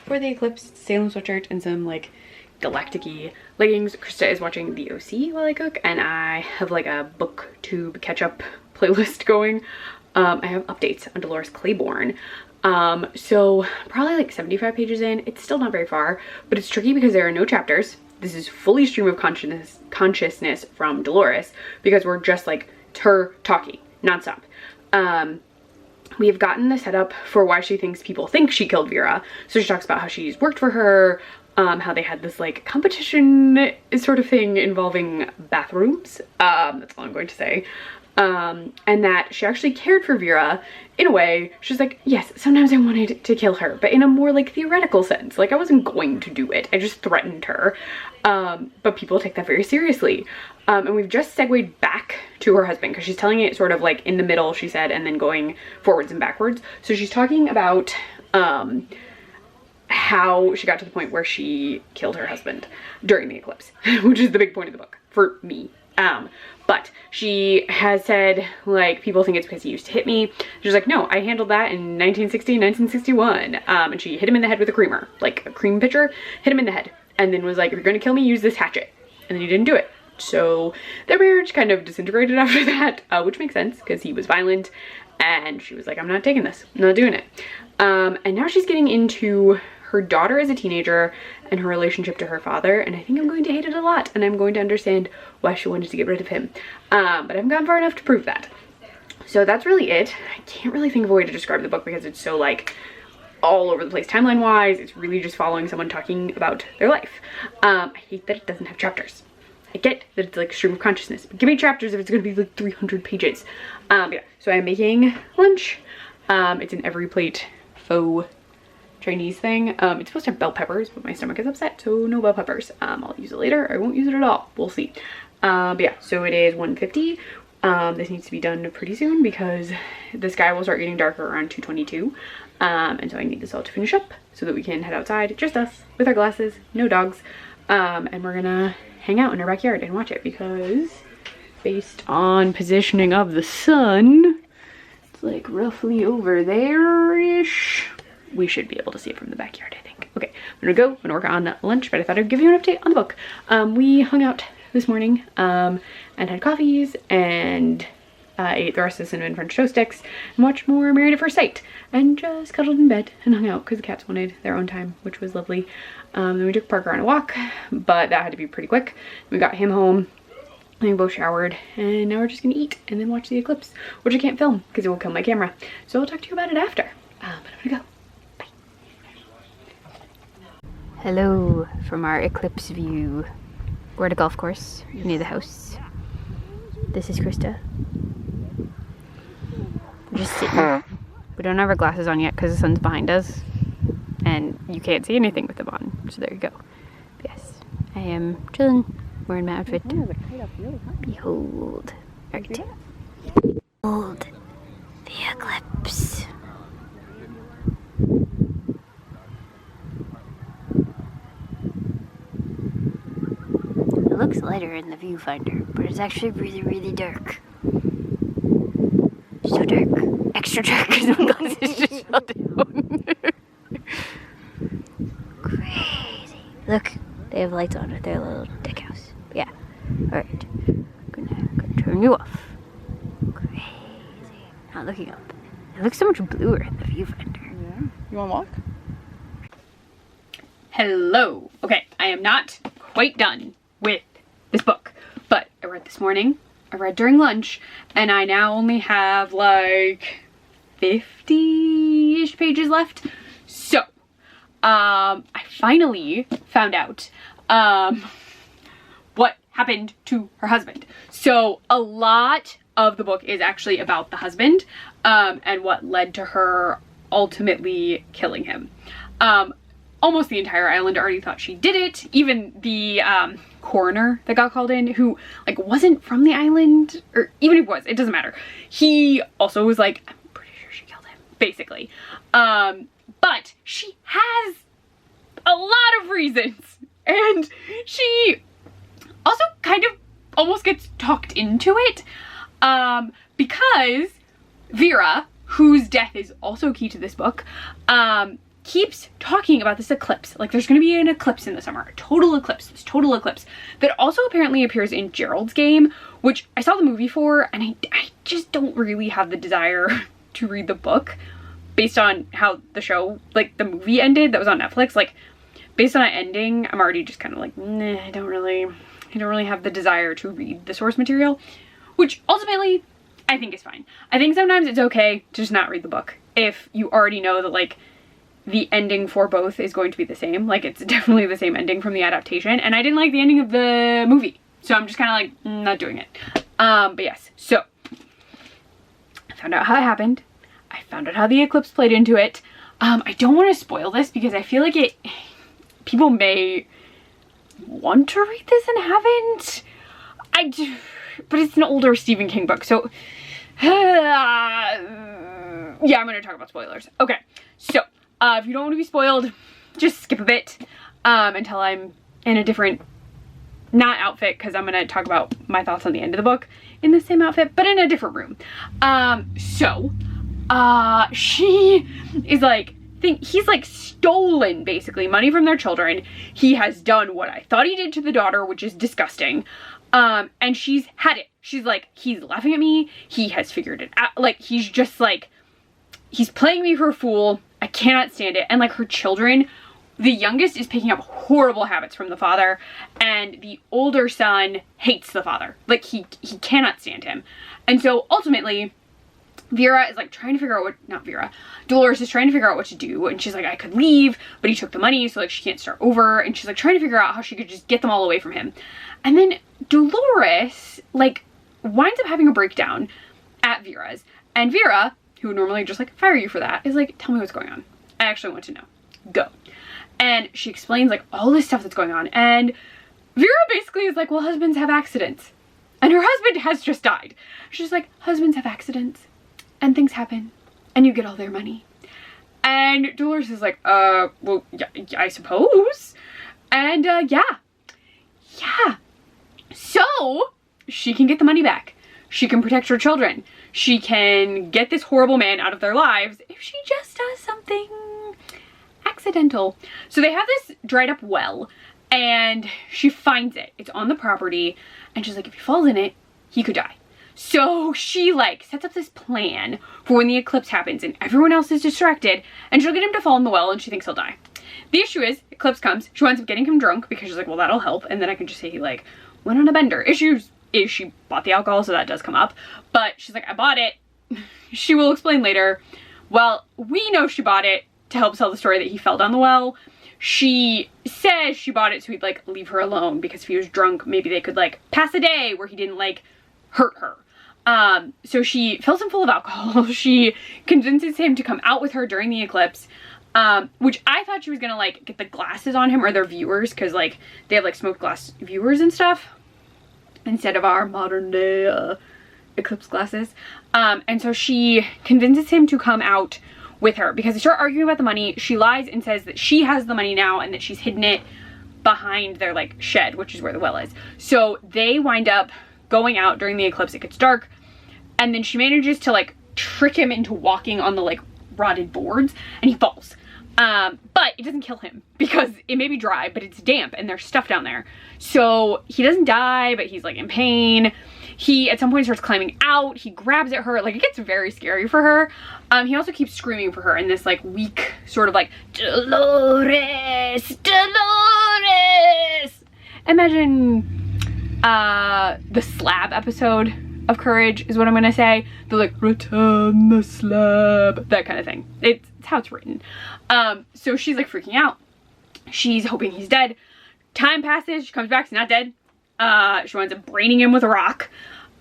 Speaker 1: for the Eclipse Salem sweatshirt and some like galactic-y leggings. Krista is watching the OC while I cook, and I have like a booktube catch-up playlist going. I have updates on Dolores Claiborne. So probably like 75 pages in. It's still not very far, but it's tricky because there are no chapters. This is fully stream of consciousness from Dolores because we're just like her talking nonstop. We have gotten the setup for why she thinks people think she killed Vera. So she talks about how she's worked for her, how they had this like competition sort of thing involving bathrooms. That's all I'm going to say. And that she actually cared for Vera in a way. She's like, yes, sometimes I wanted to kill her, but in a more like theoretical sense. Like I wasn't going to do it. I just threatened her. But people take that very seriously. And we've just segued back to her husband because she's telling it sort of like in the middle, she said, and then going forwards and backwards. So she's talking about, how she got to the point where she killed her husband during the eclipse, which is the big point of the book for me. But she has said, like, people think it's because he used to hit me. She's like, no, I handled that in 1960, 1961. And she hit him in the head with a creamer, like a cream pitcher, hit him in the head. And then was like, if you're gonna kill me, use this hatchet. And then he didn't do it. So their marriage kind of disintegrated after that, which makes sense because he was violent. And she was like, I'm not taking this, I'm not doing it. And now she's getting into her daughter as a teenager and her relationship to her father, and I think I'm going to hate it a lot, and I'm going to understand why she wanted to get rid of him. But I haven't gone far enough to prove that. So that's really it. I can't really think of a way to describe the book because it's so like all over the place timeline wise. It's really just following someone talking about their life. I hate that it doesn't have chapters. I get that it's like stream of consciousness, but give me chapters if it's going to be like 300 pages. Yeah, so I'm making lunch. It's an every plate faux Chinese thing. It's supposed to have bell peppers, but my stomach is upset, so no bell peppers. I'll use it later. I won't use it at all. We'll see. But yeah, so it is 1:50. This needs to be done pretty soon because the sky will start getting darker around 2:22. And so I need this all to finish up so that we can head outside, just us, with our glasses, no dogs. And we're gonna hang out in our backyard and watch it because based on positioning of the sun, it's like roughly over there-ish. We should be able to see it from the backyard, I think. Okay, I'm gonna go and work on lunch, but I thought I'd give you an update on the book. We hung out this morning and had coffees and ate the rest of the cinnamon French toast sticks and watched more Married at First Sight and just cuddled in bed and hung out because the cats wanted their own time, which was lovely. Then we took Parker on a walk, but that had to be pretty quick. We got him home and we both showered, and now we're just gonna eat and then watch the eclipse, which I can't film because it will kill my camera. So I'll talk to you about it after. But I'm gonna go. Hello from our eclipse view. We're at a golf course near the house. This is Krista. We're just sitting. We don't have our glasses on yet because the sun's behind us and you can't see anything with them on. So there you go. But yes, I am chilling, wearing my outfit. Behold. Right. Behold the eclipse. It looks lighter in the viewfinder, but it's actually really, really dark. So dark. extra check because my glasses just fell down.
Speaker 7: Crazy. Look, they have lights on at their little deck house. Yeah. Alright. Gonna turn you off. Crazy. Not looking up. It looks so much bluer in the viewfinder.
Speaker 3: Yeah. You want to walk?
Speaker 1: Hello. Okay, I am not quite done with this book, but I read this morning, I read during lunch, and I now only have like 50-ish pages left. So, I finally found out what happened to her husband. So a lot of the book is actually about the husband and what led to her ultimately killing him. Almost the entire island already thought she did it. Even the coroner that got called in, who like wasn't from the island, or even if it was, it doesn't matter. He also was like, I'm pretty sure she killed him, basically. But she has a lot of reasons, and she also kind of almost gets talked into it, because Vera, whose death is also key to this book, keeps talking about this eclipse. Like, there's going to be an eclipse in the summer, a total eclipse, this total eclipse that also apparently appears in Gerald's game, which I saw the movie for, and I just don't really have the desire to read the book based on how the show, like the movie ended that was on Netflix. Like, based on that ending, I'm already just kind of like, nah, I don't really have the desire to read the source material, which ultimately I think is fine. I think sometimes it's okay to just not read the book if you already know that like the ending for both is going to be the same. Like, it's definitely the same ending from the adaptation, and I didn't like the ending of the movie, so I'm just kind of like not doing it. But yes, so I found out how it happened. I found out how the eclipse played into it. I don't want to spoil this because I feel like people may want to read this and haven't. But it's an older Stephen King book, so yeah, I'm gonna talk about spoilers. Okay, so if you don't want to be spoiled, just skip a bit until I'm in a different, not outfit, because I'm gonna talk about my thoughts on the end of the book in the same outfit, but in a different room. She is like, he's like stolen basically money from their children. He has done what I thought he did to the daughter, which is disgusting. And she's had it. She's like, he's laughing at me. He has figured it out. Like, he's just like, he's playing me for a fool. I cannot stand it. And like, her children, the youngest is picking up horrible habits from the father, and the older son hates the father. Like, he cannot stand him. And so ultimately, Vera is like trying to figure out Dolores is trying to figure out what to do, and she's like, I could leave, but he took the money, so like she can't start over, and she's like trying to figure out how she could just get them all away from him. And then Dolores like winds up having a breakdown at Vera's, and Vera, who would normally just like fire you for that, is like, tell me what's going on. I actually want to know. Go. And she explains like all this stuff that's going on, and Vera basically is like, well, husbands have accidents, and her husband has just died. She's like, husbands have accidents, and things happen, and you get all their money. And Dolores is like, well, yeah, I suppose. And yeah. So she can get the money back. She can protect her children. She can get this horrible man out of their lives if she just does something accidental. So they have this dried up well, and she finds it. It's on the property, and she's like, if he falls in it, he could die. So she like sets up this plan for when the eclipse happens and everyone else is distracted, and she'll get him to fall in the well, and she thinks he'll die. The issue is, eclipse comes, she winds up getting him drunk because she's like, well, that'll help, and then I can just say he like went on a bender. Issue is she bought the alcohol, so that does come up, but she's like, I bought it. She will explain later. Well, we know she bought it to help sell the story that he fell down the well. She says she bought it so he'd like leave her alone, because if he was drunk, maybe they could like pass a day where he didn't like hurt her. So she fills him full of alcohol. She convinces him to come out with her during the eclipse, which I thought she was gonna like get the glasses on him, or their viewers, because like they have like smoked glass viewers and stuff instead of our modern day eclipse glasses. And so she convinces him to come out with her because they start arguing about the money. She lies and says that she has the money now and that she's hidden it behind their like shed, which is where the well is. So they wind up going out during the eclipse. It gets dark, and then she manages to like trick him into walking on the like rotted boards, and he falls. But it doesn't kill him because it may be dry, but it's damp and there's stuff down there. So he doesn't die, but he's like in pain. He at some point starts climbing out. He grabs at her. Like, it gets very scary for her. He also keeps screaming for her in this like weak sort of like, Dolores, Dolores. Imagine the slab episode of Courage is what I'm gonna say. The like, return the slab, that kind of thing. It's how it's written. So she's like freaking out. She's hoping he's dead. Time passes, she comes back, he's not dead. She winds up braining him with a rock.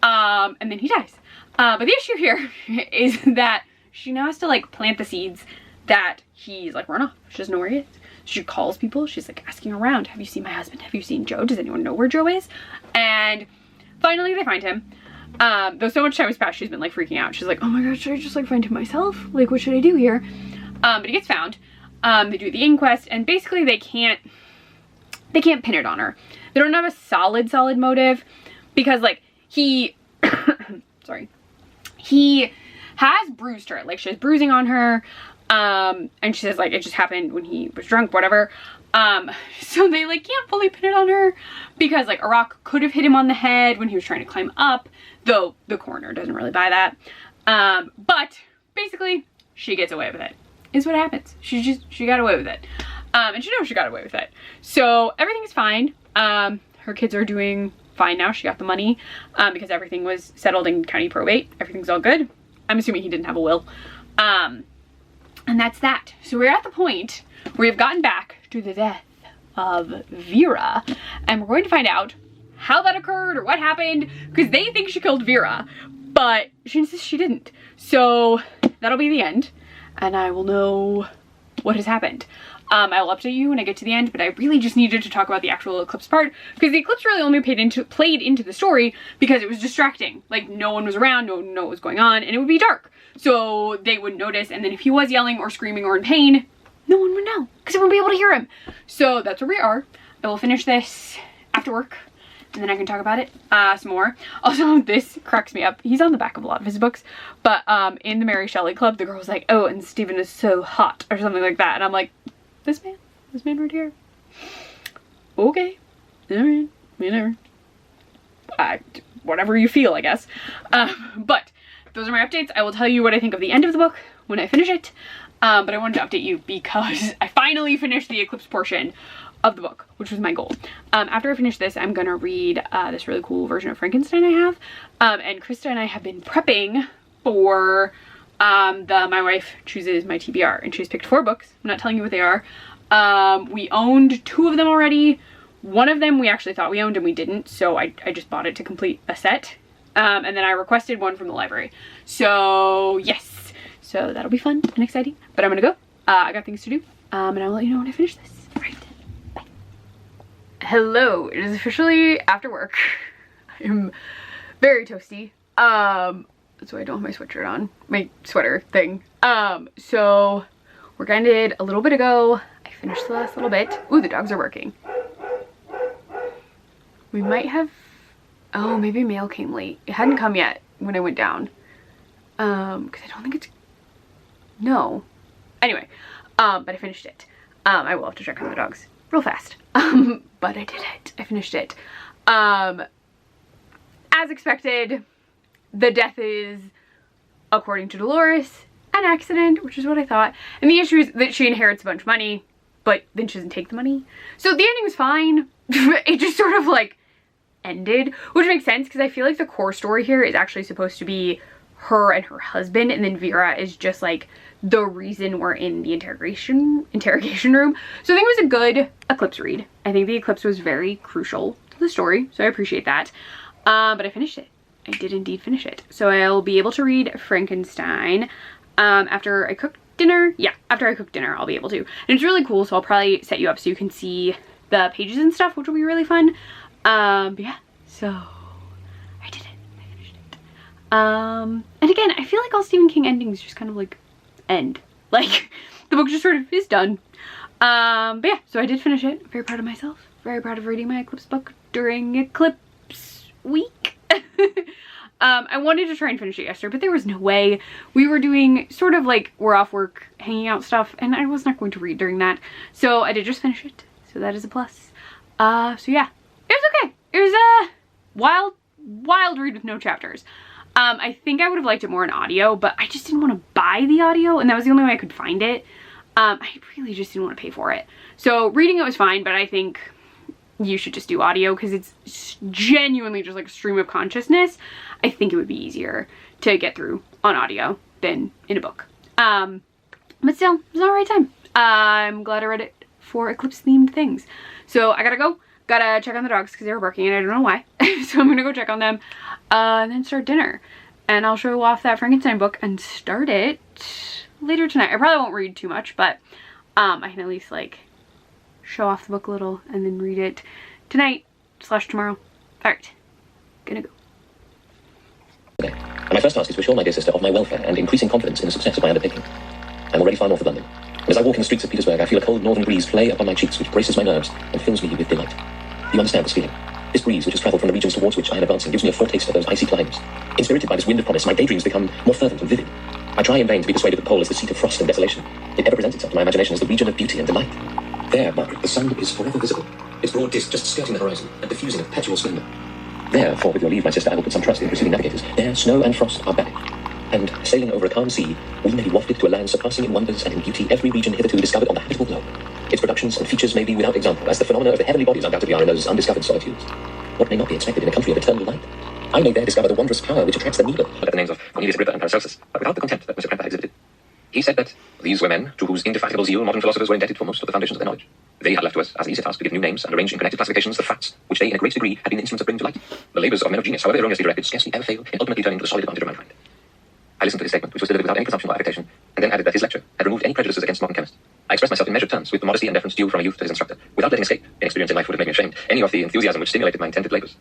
Speaker 1: And then he dies. But the issue here is that she now has to like plant the seeds that he's like run off. She doesn't know where he is. She calls people, she's like asking around, have you seen my husband? Have you seen Joe? Does anyone know where Joe is? And finally they find him. Though so much time has passed, she's been like freaking out. She's like, oh my god, should I just like find him myself? Like, what should I do here? But he gets found. They do the inquest, and basically they can't pin it on her. They don't have a solid motive because like he, sorry, he has bruised her. Like, she has bruising on her. And she says like it just happened when he was drunk, whatever. So they like can't fully pin it on her because like a rock could have hit him on the head when he was trying to climb up, though the coroner doesn't really buy that. But basically she gets away with it, is what happens. She got away with it. And she knows she got away with it. So everything is fine. Her kids are doing fine now. She got the money, because everything was settled in county probate. Everything's all good. I'm assuming he didn't have a will. And that's that. So we're at the point where we've gotten back to the death of Vera, and we're going to find out how that occurred or what happened, because they think she killed Vera, but she insists she didn't. So that'll be the end, and I will know what has happened. I will update you when I get to the end, but I really just needed to talk about the actual eclipse part, because the eclipse really only played into the story because it was distracting. Like, no one was around, no one knew what was going on, and it would be dark. So they wouldn't notice, and then if he was yelling or screaming or in pain, no one would know, because everyone would be able to hear him. So that's where we are. I will finish this after work, and then I can talk about it some more. Also, this cracks me up. He's on the back of a lot of his books, but in the Mary Shelley Club, the girl was like, oh, and Stephen is so hot, or something like that, and I'm like, this man right here. Okay, alright, whatever. Whatever you feel, I guess. But those are my updates. I will tell you what I think of the end of the book when I finish it. But I wanted to update you because I finally finished the eclipse portion of the book, which was my goal. After I finish this, I'm gonna read this really cool version of Frankenstein I have. And Krista and I have been prepping for My Wife Chooses My TBR, and she's picked 4 books. I'm not telling you what they are. We owned 2 of them already. One of them we actually thought we owned and we didn't, so I just bought it to complete a set. And then I requested one from the library. So yes, so that'll be fun and exciting, but I'm gonna go. I got things to do, and I'll let you know when I finish this. All right, bye. Hello, it is officially after work. I'm very toasty. That's why I don't have my sweatshirt on, my sweater thing. So work ended a little bit ago. I finished the last little bit. Ooh, the dogs are working. We might have, oh, maybe mail came late. It hadn't come yet when I went down. Because I don't think it's, no. Anyway, but I finished it. I will have to check on the dogs real fast. But I did it. I finished it. As expected, the death is, according to Dolores, an accident, which is what I thought. And the issue is that she inherits a bunch of money, but then she doesn't take the money. So the ending was fine. It just sort of like ended, which makes sense because I feel like the core story here is actually supposed to be her and her husband, and then Vera is just like the reason we're in the interrogation room. So I think it was a good eclipse read. I think the eclipse was very crucial to the story, so I appreciate that. But I finished it. I did indeed finish it. So I'll be able to read Frankenstein after I cook dinner. Yeah, after I cook dinner I'll be able to. And it's really cool, so I'll probably set you up so you can see the pages and stuff, which will be really fun. But yeah, so I did it. I finished it. And again, I feel like all Stephen King endings just kind of like end. Like, the book just sort of is done. But yeah, so I did finish it. I'm very proud of myself. Very proud of reading my eclipse book during eclipse week. I wanted to try and finish it yesterday, but there was no way. We were doing sort of like we're off work, hanging out stuff, and I was not going to read during that. So I did just finish it. So that is a plus. So yeah, it was okay. It was a wild read with no chapters. I think I would have liked it more in audio, but I just didn't want to buy the audio, and that was the only way I could find it. I really just didn't want to pay for it. So reading it was fine, but I think you should just do audio because it's genuinely just like a stream of consciousness. I think it would be easier to get through on audio than in a book. But still, it was an alright time. I'm glad I read it for Eclipse themed things. So I gotta go. Gotta check on the dogs because they were barking and I don't know why. So I'm gonna go check on them and then start dinner. And I'll show off that Frankenstein book and start it later tonight. I probably won't read too much, but I can at least like show off the book a little and then read it tonight / tomorrow. Alright, gonna go.
Speaker 8: And my first task is to assure my dear sister of my welfare and increasing confidence in the success of my undertaking. I'm already far north of London. And as I walk in the streets of Petersburg, I feel a cold northern breeze play upon my cheeks, which braces my nerves and fills me with delight. You understand this feeling? This breeze, which has travelled from the regions towards which I am advancing, gives me a foretaste of those icy climes. Inspirited by this wind of promise, my daydreams become more fervent and vivid. I try in vain to be persuaded that the pole is the seat of frost and desolation. It ever presents itself to my imagination as the region of beauty and delight. There, Margaret, the sun is forever visible, its broad disk just skirting the horizon and diffusing a perpetual splendour. Therefore, with your leave, my sister, I will put some trust in preceding navigators. There, snow and frost are banished. And, sailing over a calm sea, we may be wafted to a land surpassing in wonders and in beauty every region hitherto discovered on the habitable globe. Its productions and features may be without example, as the phenomena of the heavenly bodies undoubtedly are in those undiscovered solitudes. What may not be expected in a country of eternal light? I may there discover the wondrous power which attracts the needle. Look at the names of Cornelius Agrippa and Paracelsus, but without the contempt that Mr. Kremper exhibited. He said that these were men to whose indefatigable zeal modern philosophers were indebted for most of the foundations of their knowledge. They had left to us as an easy task to give new names and arrange in connected classifications the facts which they in a great degree had been the instruments of bringing to light. The labours of men of genius, however erroneously directed, scarcely ever fail in ultimately turning to the solid advantage of mankind. I listened to his statement, which was delivered without any presumption or affectation, and then added that his lecture had removed any prejudices against modern chemists. I expressed myself in measured terms, with the modesty and deference due from a youth to his instructor, without letting escape, inexperience in life would have made me ashamed, any of the enthusiasm which stimulated my intended labours.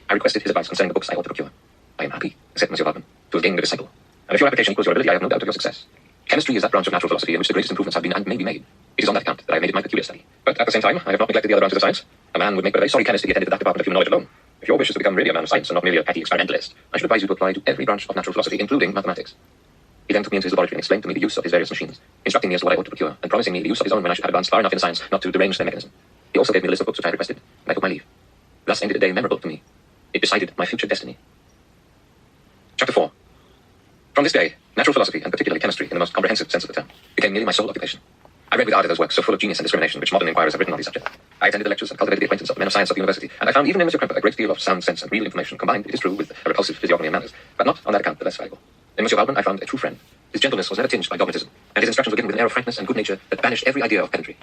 Speaker 8: I requested his advice concerning the books I ought to procure. I am happy, said Monsieur Waldman, to have gained a disciple. And if your application equals your ability, I have no doubt of your success. Chemistry is that branch of natural philosophy in which the greatest improvements have been and may be made. It is on that account that I have made it my peculiar study. But at the same time, I have not neglected the other branches of science. A man would make but a very sorry chemist if he attended to that department of human knowledge alone. If your wish is to become really a man of science and not merely a petty experimentalist, I should advise you to apply to every branch of natural philosophy, including mathematics. He then took me into his laboratory and explained to me the use of his various machines, instructing me as to what I ought to procure, and promising me the use of his own when I should have advanced far enough in science not to derange their mechanism. He also gave me the list of books which I had requested, and I took my leave. Thus ended a day memorable to me. It decided my future destiny. Chapter 4. From this day, natural philosophy, and particularly chemistry in the most comprehensive sense of the term, became nearly my sole occupation. I read with ardor those works so full of genius and discrimination which modern inquirers have written on these subjects. I attended the lectures and cultivated the acquaintance of the men of science of the university, and I found even in Mr. Kremper a great deal of sound sense and real information combined, it is true, with a repulsive physiognomy and manners, but not on that account the less valuable. In Monsieur Waldman I found a true friend. His gentleness was never tinged by dogmatism, and his instructions were given with an air of frankness and good nature that banished every idea of pedantry.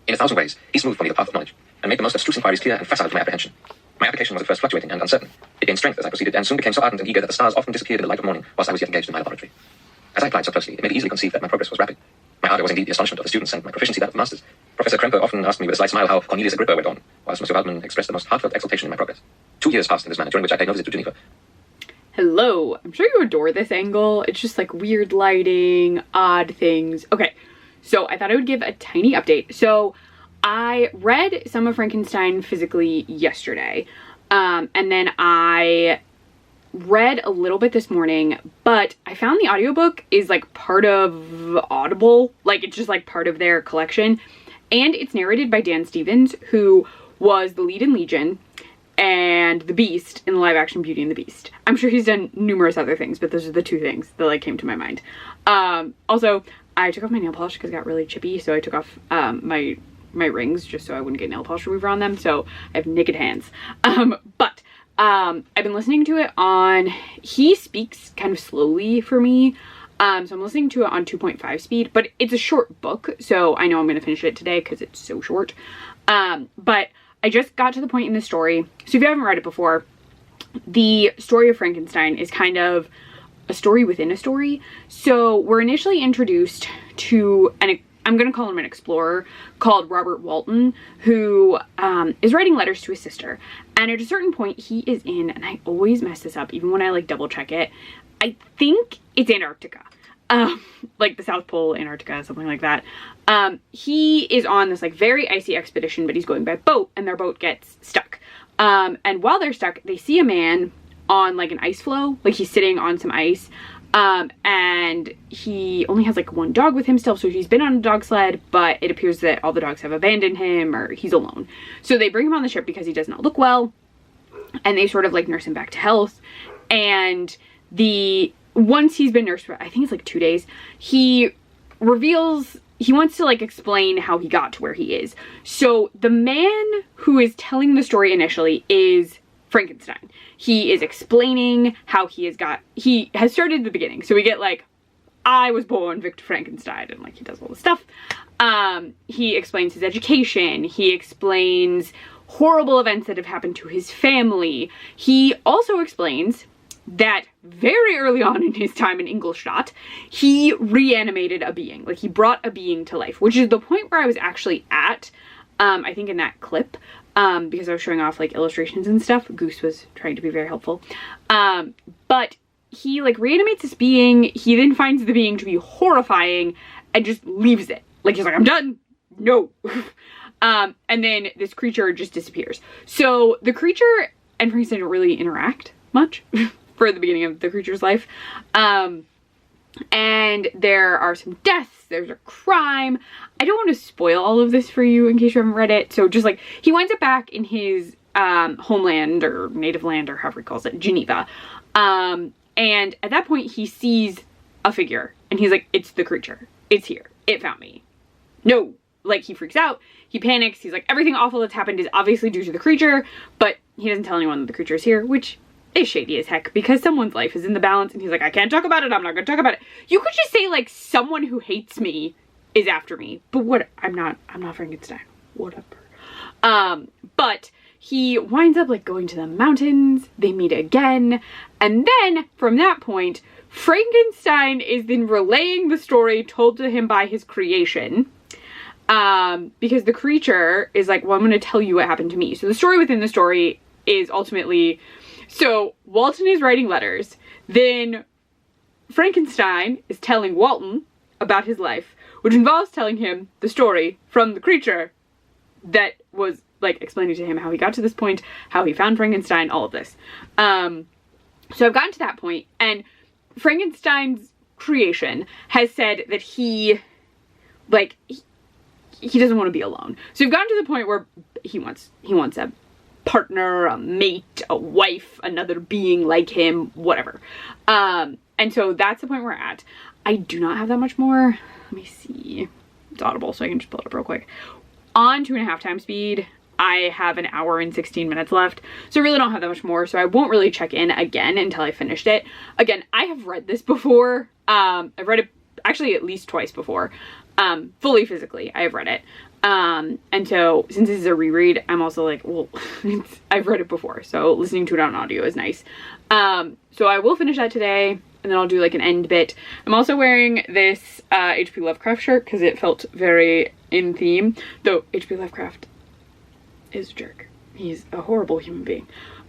Speaker 8: In 1,000 ways, he smoothed for me the path of knowledge, and made the most abstruse inquiries clear and facile to my apprehension. My application was at first fluctuating and uncertain. It gained strength as I proceeded, and soon became so ardent and eager that the stars often disappeared in the light of morning whilst I was yet engaged in my laboratory. As I applied so closely, it may be easily conceived that my progress was rapid. My ardor was indeed the astonishment of the students, and my proficiency that of the masters. Professor Kremper often asked me with a slight smile how Cornelius Agrippa went on, whilst Monsieur Waldman expressed the most heartfelt exultation in my progress. 2 years passed in this manner, during which I paid no visit to Geneva.
Speaker 1: Hello. I'm sure you adore this angle. It's just like weird lighting, odd things. Okay, so I thought I would give a tiny update. So I read some of Frankenstein physically yesterday, and then I read a little bit this morning, but I found the audiobook is like part of Audible, like it's just like part of their collection, and it's narrated by Dan Stevens, who was the lead in Legion and the Beast in the live action Beauty and the Beast. I'm sure he's done numerous other things, but those are the 2 things that like came to my mind. Also, I took off my nail polish because it got really chippy, so I took off my rings just so I wouldn't get nail polish remover on them, so I have naked hands. But I've been listening to it on, he speaks kind of slowly for me, so I'm listening to it on 2.5 speed, but it's a short book, so I know I'm going to finish it today because it's so short. But I just got to the point in the story, so if you haven't read it before, the story of Frankenstein is kind of a story within a story. So we're initially introduced to I'm going to call him an explorer called Robert Walton, who is writing letters to his sister. And at a certain point he is in, and I always mess this up even when I like double check it, I think it's Antarctica. Like the South Pole, Antarctica, something like that. He is on this like very icy expedition, but he's going by boat, and their boat gets stuck. And while they're stuck, they see a man on like an ice floe, like he's sitting on some ice, and he only has like one dog with him still, so he's been on a dog sled, but it appears that all the dogs have abandoned him, or he's alone. So they bring him on the ship because he does not look well, and they sort of like nurse him back to health. And once he's been nursed for, I think it's like 2 days, he reveals he wants to like explain how he got to where he is. So the man who is telling the story initially is Frankenstein. He is explaining how he has started at the beginning. So we get like, I was born Victor Frankenstein, and like he does all this stuff. He explains his education. He explains horrible events that have happened to his family. He also explains that very early on in his time in Ingolstadt, he reanimated a being. Like he brought a being to life, which is the point where I was actually at, I think in that clip, because I was showing off like illustrations and stuff. Goose was trying to be very helpful. But he like reanimates this being. He then finds the being to be horrifying and just leaves it. Like he's like, I'm done. No. And then this creature just disappears. So the creature and Frankenstein don't really interact much for the beginning of the creature's life. And there are some deaths, there's a crime. I don't want to spoil all of this for you in case you haven't read it. So just like, he winds up back in his homeland or native land or however he calls it, Geneva. And at that point he sees a figure and he's like, it's the creature. It's here. It found me. No. Like he freaks out. He panics. He's like, everything awful that's happened is obviously due to the creature, but he doesn't tell anyone that the creature is here, which is shady as heck because someone's life is in the balance, and he's like, I can't talk about it. I'm not gonna talk about it. You could just say like, someone who hates me is after me, but what? I'm not Frankenstein. Whatever. But he winds up like going to the mountains. They meet again, and then from that point, Frankenstein is then relaying the story told to him by his creation. Because the creature is like, well, I'm going to tell you what happened to me. So the story within the story is ultimately, so Walton is writing letters, then Frankenstein is telling Walton about his life, which involves telling him the story from the creature that was like explaining to him how he got to this point, how he found Frankenstein, all of this. So I've gotten to that point, and Frankenstein's creation has said that he doesn't want to be alone. So we've gotten to the point where he wants a partner, a mate, a wife, another being like him, whatever. And so that's the point we're at. I do not have that much more. Let me see. It's Audible, so I can just pull it up real quick. On 2.5 times speed, I have an hour and 16 minutes left, so I really don't have that much more, so I won't really check in again until I finished it. Again, I have read this before. I've read it actually at least twice before. Fully physically, I have read it. And so since this is a reread, I'm also like, well, I've read it before, so listening to it on audio is nice. So I will finish that today, and then I'll do like an end bit. I'm also wearing this H.P. Lovecraft shirt because it felt very in theme, though H.P. Lovecraft is a jerk. He's a horrible human being.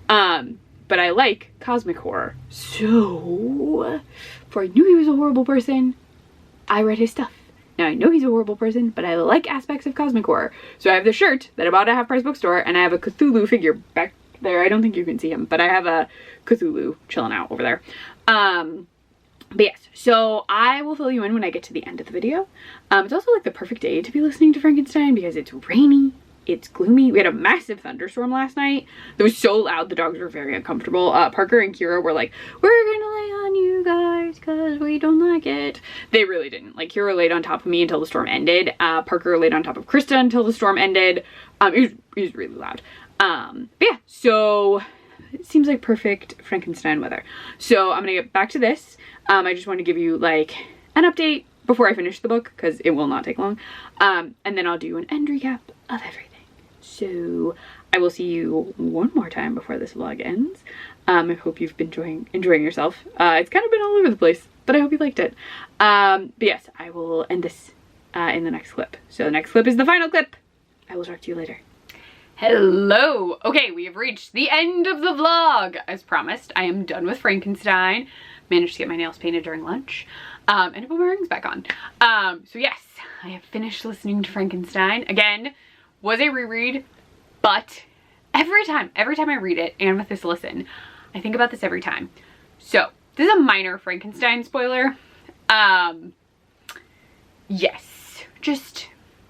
Speaker 1: But I like cosmic horror. So, before I knew he was a horrible person, I read his stuff. Now I know he's a horrible person, but I like aspects of cosmic horror. So I have the shirt that I bought at a half-price bookstore, and I have a Cthulhu figure back there. I don't think you can see him, but I have a Cthulhu chilling out over there. But yes, so I will fill you in when I get to the end of the video. It's also like the perfect day to be listening to Frankenstein because it's rainy. It's gloomy. We had a massive thunderstorm last night. It was so loud, the dogs were very uncomfortable. Parker and Kira were like, we're gonna lay on you guys because we don't like it. They really didn't. Like, Kira laid on top of me until the storm ended. Parker laid on top of Krista until the storm ended. It was really loud. But yeah, so it seems like perfect Frankenstein weather. So I'm gonna get back to this. I just want to give you like an update before I finish the book because it will not take long. And then I'll do an end recap of everything. So I will see you one more time before this vlog ends. I hope you've been enjoying yourself. It's kind of been all over the place, but I hope you liked it. But yes, I will end this in the next clip. So the next clip is the final clip. I will talk to you later. Hello. Okay, we have reached the end of the vlog. As promised, I am done with Frankenstein. Managed to get my nails painted during lunch. And I put my rings back on. So yes, I have finished listening to Frankenstein. Again, was a reread, but every time I read it and with this listen, I think about this every time. So this is a minor Frankenstein spoiler. Yes, just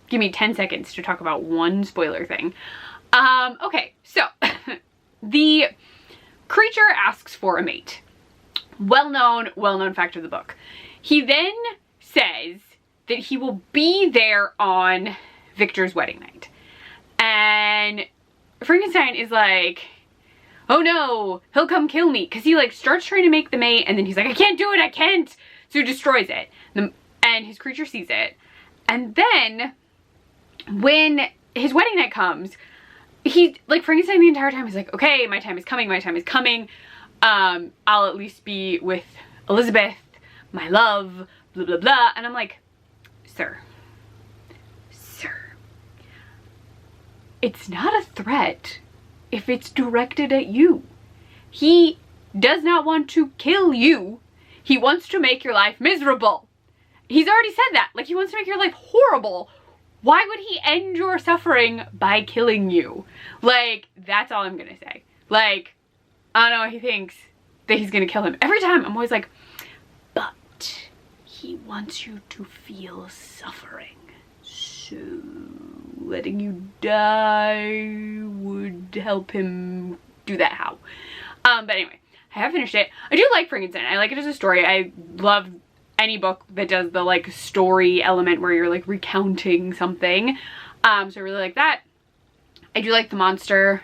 Speaker 1: give me 10 seconds to talk about one spoiler thing. Okay, so the creature asks for a mate. Well-known fact of the book. He then says that he will be there on Victor's wedding night. And Frankenstein is like, oh no, he'll come kill me. Because he like starts trying to make the mate and then he's like, I can't do it, I can't. So he destroys it. And his creature sees it. And then when his wedding night comes, he, like, Frankenstein the entire time is like, okay, my time is coming, my time is coming. I'll at least be with Elizabeth, my love, blah, blah, blah. And I'm like, sir, it's not a threat if it's directed at you. He does not want to kill you. He wants to make your life miserable. He's already said that. Like, he wants to make your life horrible. Why would he end your suffering by killing you? Like, that's all I'm gonna say. Like, I don't know, he thinks that he's gonna kill him. Every time I'm always like, but he wants you to feel suffering. So letting you die would help him do that. How? But anyway, I have finished it. I do like Frankenstein. I like it as a story. I love any book that does the like story element where you're like recounting something. So I really like that. I do like the monster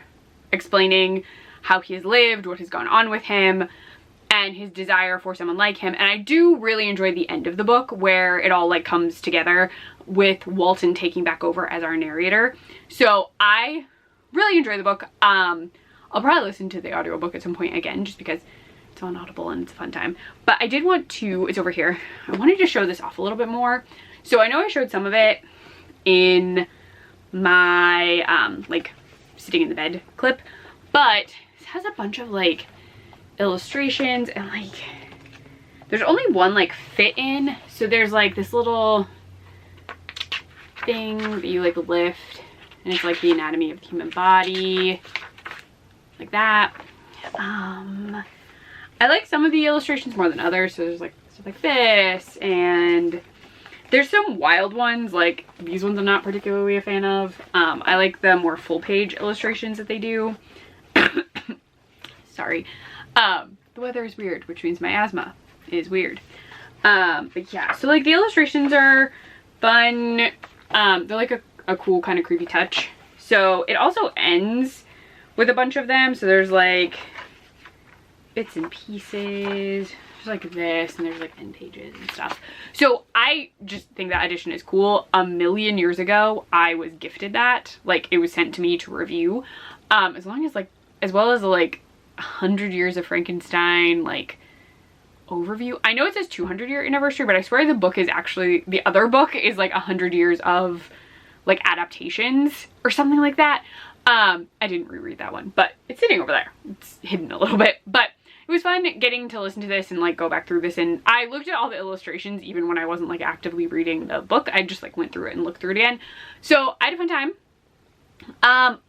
Speaker 1: explaining how he has lived, what has gone on with him, and his desire for someone like him. And I do really enjoy the end of the book where it all like comes together with Walton taking back over as our narrator. So I really enjoy the book. I'll probably listen to the audiobook at some point again just because it's on Audible and it's a fun time. But I did want to, it's over here. I wanted to show this off a little bit more. So I know I showed some of it in my like sitting in the bed clip, but this has a bunch of like illustrations and like there's only one like fit in. So there's like this little thing that you like lift and it's like the anatomy of the human body, like that. I like some of the illustrations more than others. So there's like stuff like this, and there's some wild ones, like these ones I'm not particularly a fan of. I like the more full page illustrations that they do. Sorry. The weather is weird, which means my asthma is weird. But yeah, so like the illustrations are fun. They're like a cool kind of creepy touch. So it also ends with a bunch of them. So there's like bits and pieces, there's like this, and there's like end pages and stuff. So I just think that edition is cool. A million years ago, I was gifted that. Like, it was sent to me to review. As well as like 100 years of Frankenstein, like, overview. I know it says 200-year anniversary, but I swear the book is actually, the other book is like 100 years of like adaptations or something like that. I didn't reread that one, but it's sitting over there. It's hidden a little bit, but it was fun getting to listen to this and like go back through this. And I looked at all the illustrations even when I wasn't like actively reading the book. I just like went through it and looked through it again. So I had a fun time.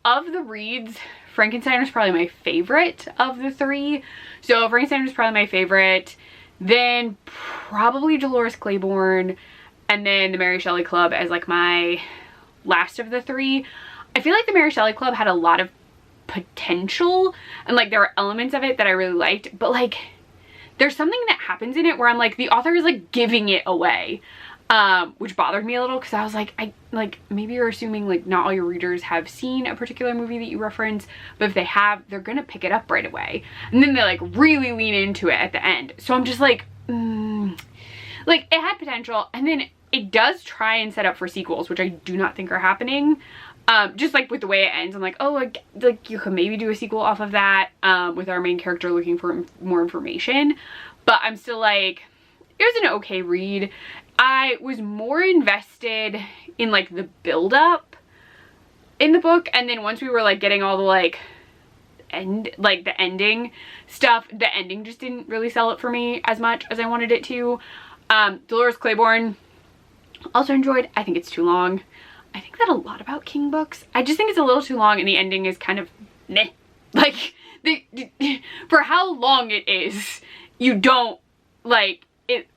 Speaker 1: Of the reads, Frankenstein was probably my favorite of the three. So Frankenstein was probably my favorite, then probably Dolores Claiborne, and then the Mary Shelley Club as like my last of the three. I feel like the Mary Shelley Club had a lot of potential and like there were elements of it that I really liked, but like there's something that happens in it where I'm like, the author is like giving it away, which bothered me a little because I was like, maybe you're assuming like not all your readers have seen a particular movie that you reference, but if they have, they're gonna pick it up right away, and then they like really lean into it at the end. So I'm just like, like it had potential, and then it does try and set up for sequels, which I do not think are happening. Just like with the way it ends, I'm like, oh, like you could maybe do a sequel off of that, with our main character looking for more information. But I'm still like, it was an okay read. I was more invested in like the build up in the book, and then once we were like getting all the like the ending stuff, the ending just didn't really sell it for me as much as I wanted it to. Dolores Claiborne, also enjoyed. I think it's too long. I think that a lot about King books. I just think it's a little too long and the ending is kind of meh. Like, for how long it is, you don't, like, it,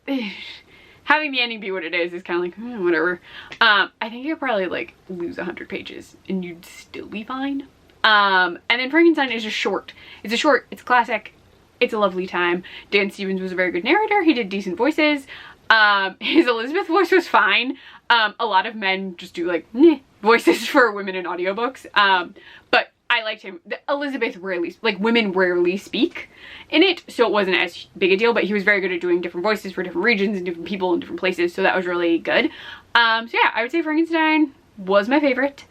Speaker 1: having the ending be what it is kind of like, whatever. I think you'd probably, like, lose 100 pages and you'd still be fine. And then Frankenstein is just short. It's a short, it's classic, it's a lovely time. Dan Stevens was a very good narrator. He did decent voices. His Elizabeth voice was fine. A lot of men just do, like, voices for women in audiobooks. But I liked him. Elizabeth rarely, like, women rarely speak in it, so it wasn't as big a deal, but he was very good at doing different voices for different regions and different people in different places, so that was really good. So yeah, I would say Frankenstein was my favorite.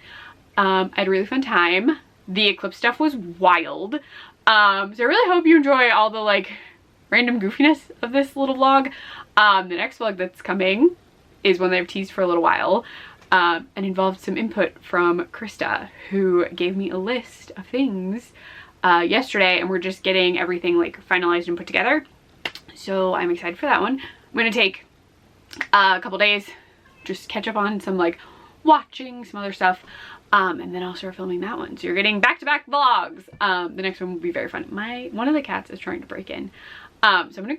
Speaker 1: I had a really fun time. The Eclipse stuff was wild. So I really hope you enjoy all the, like, random goofiness of this little vlog. The next vlog that's coming is one that I've teased for a little while, and involved some input from Krista, who gave me a list of things yesterday, and we're just getting everything, like, finalized and put together. So I'm excited for that one. I'm gonna take a couple days, just catch up on some, like, watching some other stuff, and then I'll start filming that one. So you're getting back-to-back vlogs. The next one will be very fun. One of the cats is trying to break in, so I'm gonna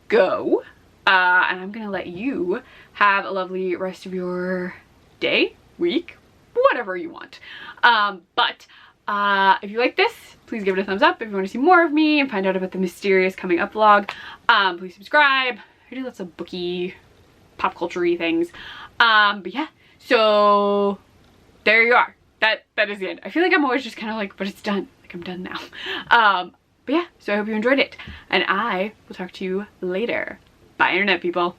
Speaker 1: go, and I'm gonna let you have a lovely rest of your day, week, whatever you want. But if you like this, please give it a thumbs up. If you want to see more of me and find out about the mysterious coming up vlog, please subscribe. I do lots of booky, pop culture-y things. But yeah, so there you are. That is the end. I feel like I'm always just kind of like, but it's done. Like, I'm done now. But yeah, so I hope you enjoyed it, and I will talk to you later. Bye, internet people.